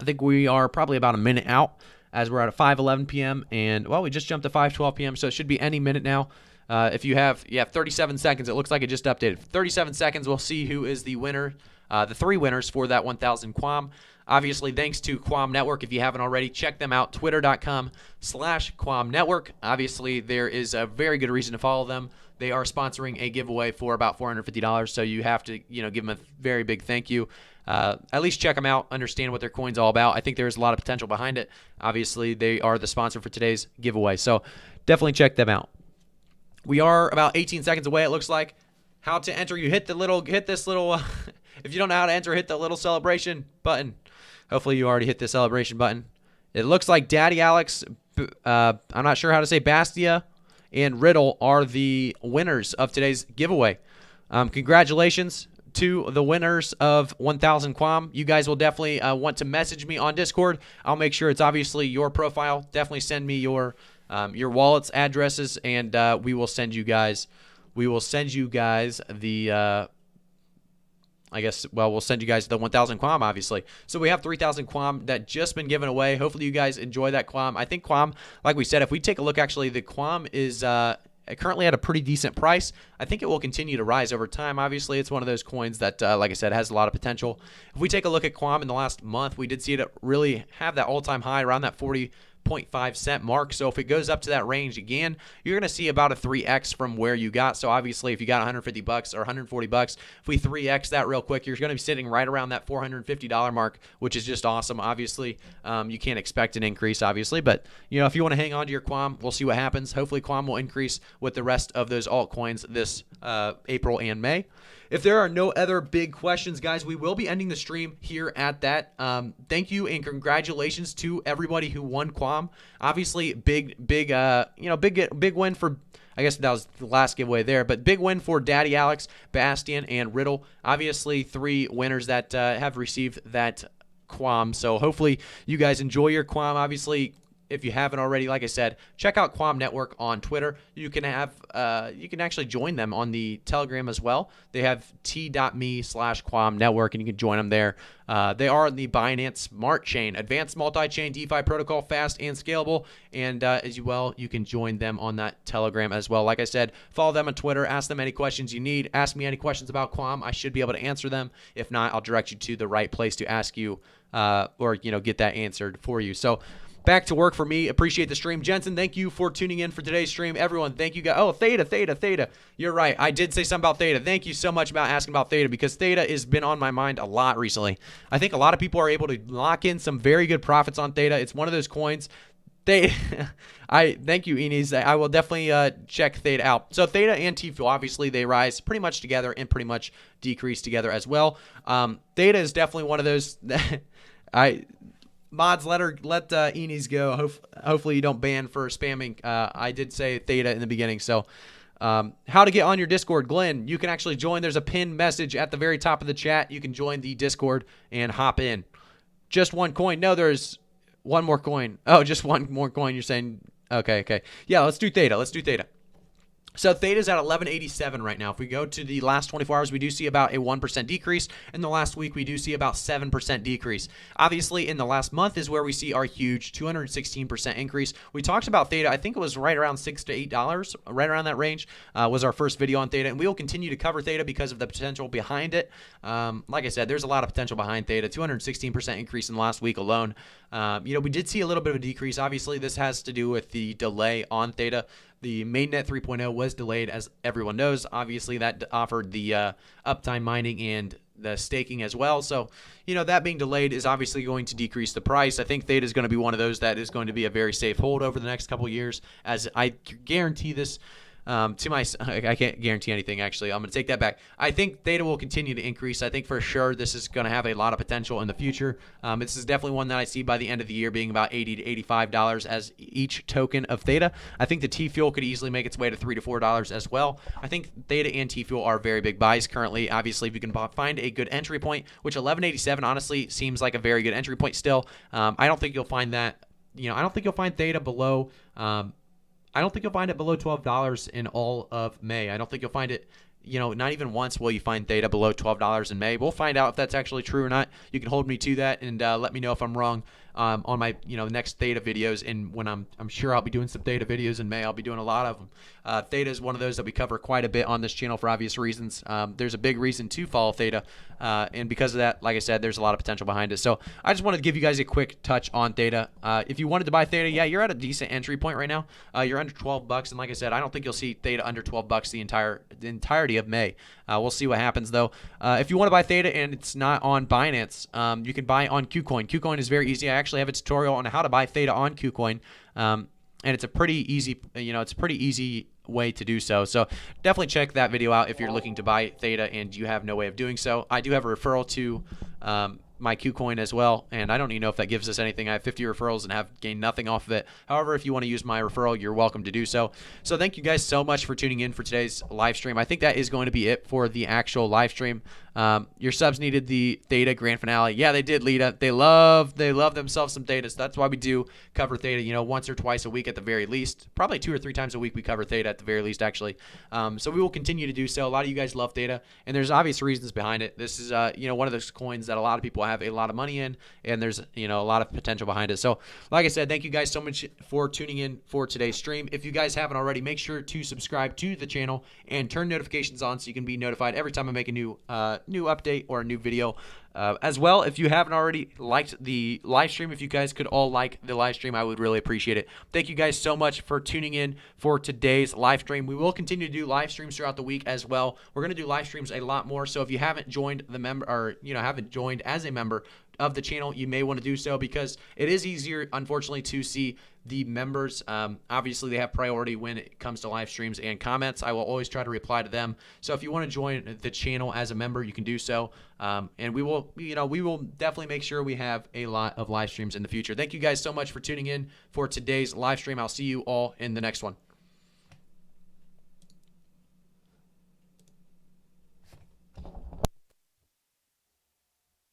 I think we are probably about a minute out, as we're at 5:11 p.m. and, well, we just jumped to 5:12 p.m., so it should be any minute now. If you have 37 seconds. It looks like it just updated. 37 seconds, we'll see who is the winner, the 3 winners for that 1,000 Quam. Obviously, thanks to Quam Network. If you haven't already, check them out, twitter.com/Quam Network. Obviously, there is a very good reason to follow them. They are sponsoring a giveaway for about $450, so you have to give them a very big thank you. At least check them out, understand what their coin's all about. I think there's a lot of potential behind it. Obviously, they are the sponsor for today's giveaway, so definitely check them out. We are about 18 seconds away, it looks like. How to enter? You hit this little if you don't know how to enter, hit the little celebration button. Hopefully you already hit the celebration button. It looks like Daddy Alex, I'm not sure how to say, Bastia and Riddle are the winners of today's giveaway. Congratulations to the winners of 1,000 Quam. You guys will definitely want to message me on Discord. I'll make sure it's obviously your profile. Definitely send me your wallets, addresses, and we will send you guys the we'll send you guys the 1,000 Quam, obviously. So we have 3,000 Quam that just been given away. Hopefully you guys enjoy that Quam. I think Quam, like we said, if we take a look, actually, the Quam is currently at a pretty decent price. I think it will continue to rise over time. Obviously, it's one of those coins that, like I said, has a lot of potential. If we take a look at Quam in the last month, we did see it really have that all-time high around that 40.5 cent mark. So if it goes up to that range again, you're going to see about a 3x from where you got. So obviously, if you got $150 or $140, if we 3x that real quick, you're going to be sitting right around that $450 mark, which is just awesome. Obviously, you can't expect an increase, obviously, but if you want to hang on to your Quam, we'll see what happens. Hopefully, Quam will increase with the rest of those altcoins this April and May. If there are no other big questions, guys, we will be ending the stream here at that. Thank you and congratulations to everybody who won Quam. Obviously, big win for I guess that was the last giveaway there. But big win for Daddy Alex, Bastian, and Riddle. Obviously, 3 winners that have received that Quam. So hopefully you guys enjoy your Quam. Obviously, if you haven't already, like I said, check out Quam Network on Twitter. You can actually join them on the Telegram as well. They have t.me/Quam Network, and you can join them there. They are on the Binance Smart Chain, advanced multi-chain DeFi protocol, fast and scalable. And as well, you can join them on that Telegram as well. Like I said, follow them on Twitter. Ask them any questions you need. Ask me any questions about Quam. I should be able to answer them. If not, I'll direct you to the right place to ask you or get that answered for you. So back to work for me. Appreciate the stream. Jensen, thank you for tuning in for today's stream. Everyone, thank you guys. Oh, Theta. You're right. I did say something about Theta. Thank you so much about asking about Theta, because Theta has been on my mind a lot recently. I think a lot of people are able to lock in some very good profits on Theta. It's one of those coins. Thank you, Enes. I will definitely check Theta out. So Theta and T-Fuel, obviously, they rise pretty much together and pretty much decrease together as well. Theta is definitely one of those that Mods, let Enes go. Hopefully you don't ban for spamming. I did say Theta in the beginning. So how to get on your Discord, Glenn, you can actually join. There's a pinned message at the very top of the chat. You can join the Discord and hop in. Just one coin. No, there's one more coin. Oh, just one more coin. You're saying, okay. Yeah, let's do Theta. So Theta's at 1187 right now. If we go to the last 24 hours, we do see about a 1% decrease. In the last week, we do see about 7% decrease. Obviously, in the last month is where we see our huge 216% increase. We talked about Theta. I think it was right around $6 to $8, right around that range was our first video on Theta. And we will continue to cover Theta because of the potential behind it. Like I said, there's a lot of potential behind Theta. 216% increase in the last week alone. We did see a little bit of a decrease. Obviously, this has to do with the delay on Theta. The mainnet 3.0 was delayed, as everyone knows. Obviously, that offered the uptime mining and the staking as well. So, that being delayed is obviously going to decrease the price. I think Theta is going to be one of those that is going to be a very safe hold over the next couple of years, as I guarantee this. I can't guarantee anything, actually. I'm going to take that back. I think Theta will continue to increase. I think for sure this is going to have a lot of potential in the future. This is definitely one that I see by the end of the year being about $80 to $85 as each token of Theta. I think the T-Fuel could easily make its way to $3 to $4 as well. I think Theta and T-Fuel are very big buys currently. Obviously, if you can find a good entry point, which 1187 honestly seems like a very good entry point still. I don't think you'll find that. I don't think you'll find Theta below. I don't think you'll find it below $12 in all of May. I don't think you'll find it, not even once will you find Theta below $12 in May. We'll find out if that's actually true or not. You can hold me to that and let me know if I'm wrong on my next Theta videos. And when I'm sure I'll be doing some Theta videos in May. I'll be doing a lot of them. Theta is one of those that we cover quite a bit on this channel for obvious reasons. There's a big reason to follow Theta. And because of that, like I said, there's a lot of potential behind it. So I just wanted to give you guys a quick touch on Theta. If you wanted to buy Theta, yeah, you're at a decent entry point right now. You're under $12. And like I said, I don't think you'll see Theta under $12 the entirety of May. We'll see what happens, though. If you want to buy Theta and it's not on Binance, you can buy on KuCoin. KuCoin is very easy. I actually have a tutorial on how to buy Theta on KuCoin. And it's a pretty easy way to do so. So definitely check that video out if you're looking to buy Theta and you have no way of doing so. I do have a referral to my KuCoin as well, and I don't even know if that gives us anything. I have 50 referrals and have gained nothing off of it. However, if you want to use my referral, you're welcome to do so. So thank you guys so much for tuning in for today's live stream. I think that is going to be it for the actual live stream. Your subs needed the Theta grand finale. Yeah, they did, Lita. They love themselves some Theta. So that's why we do cover Theta, once or twice a week at the very least. Probably 2 or 3 times a week we cover Theta at the very least, actually. So we will continue to do so. A lot of you guys love Theta, and there's obvious reasons behind it. This is, one of those coins that a lot of people have a lot of money in, and there's, a lot of potential behind it. So, like I said, thank you guys so much for tuning in for today's stream. If you guys haven't already, make sure to subscribe to the channel and turn notifications on so you can be notified every time I make a new update or a new video. As well, if you haven't already liked the live stream, if you guys could all like the live stream, I would really appreciate it. Thank you guys so much for tuning in for today's live stream. We will continue to do live streams throughout the week as well. We're going to do live streams a lot more. So if you haven't joined the member, or haven't joined as a member of the channel, you may want to do so, because it is easier, unfortunately, to see the members. Obviously, they have priority when it comes to live streams and comments. I will always try to reply to them. So if you want to join the channel as a member, you can do so. And we will definitely make sure we have a lot of live streams in the future. Thank you guys so much for tuning in for today's live stream. I'll see you all in the next one.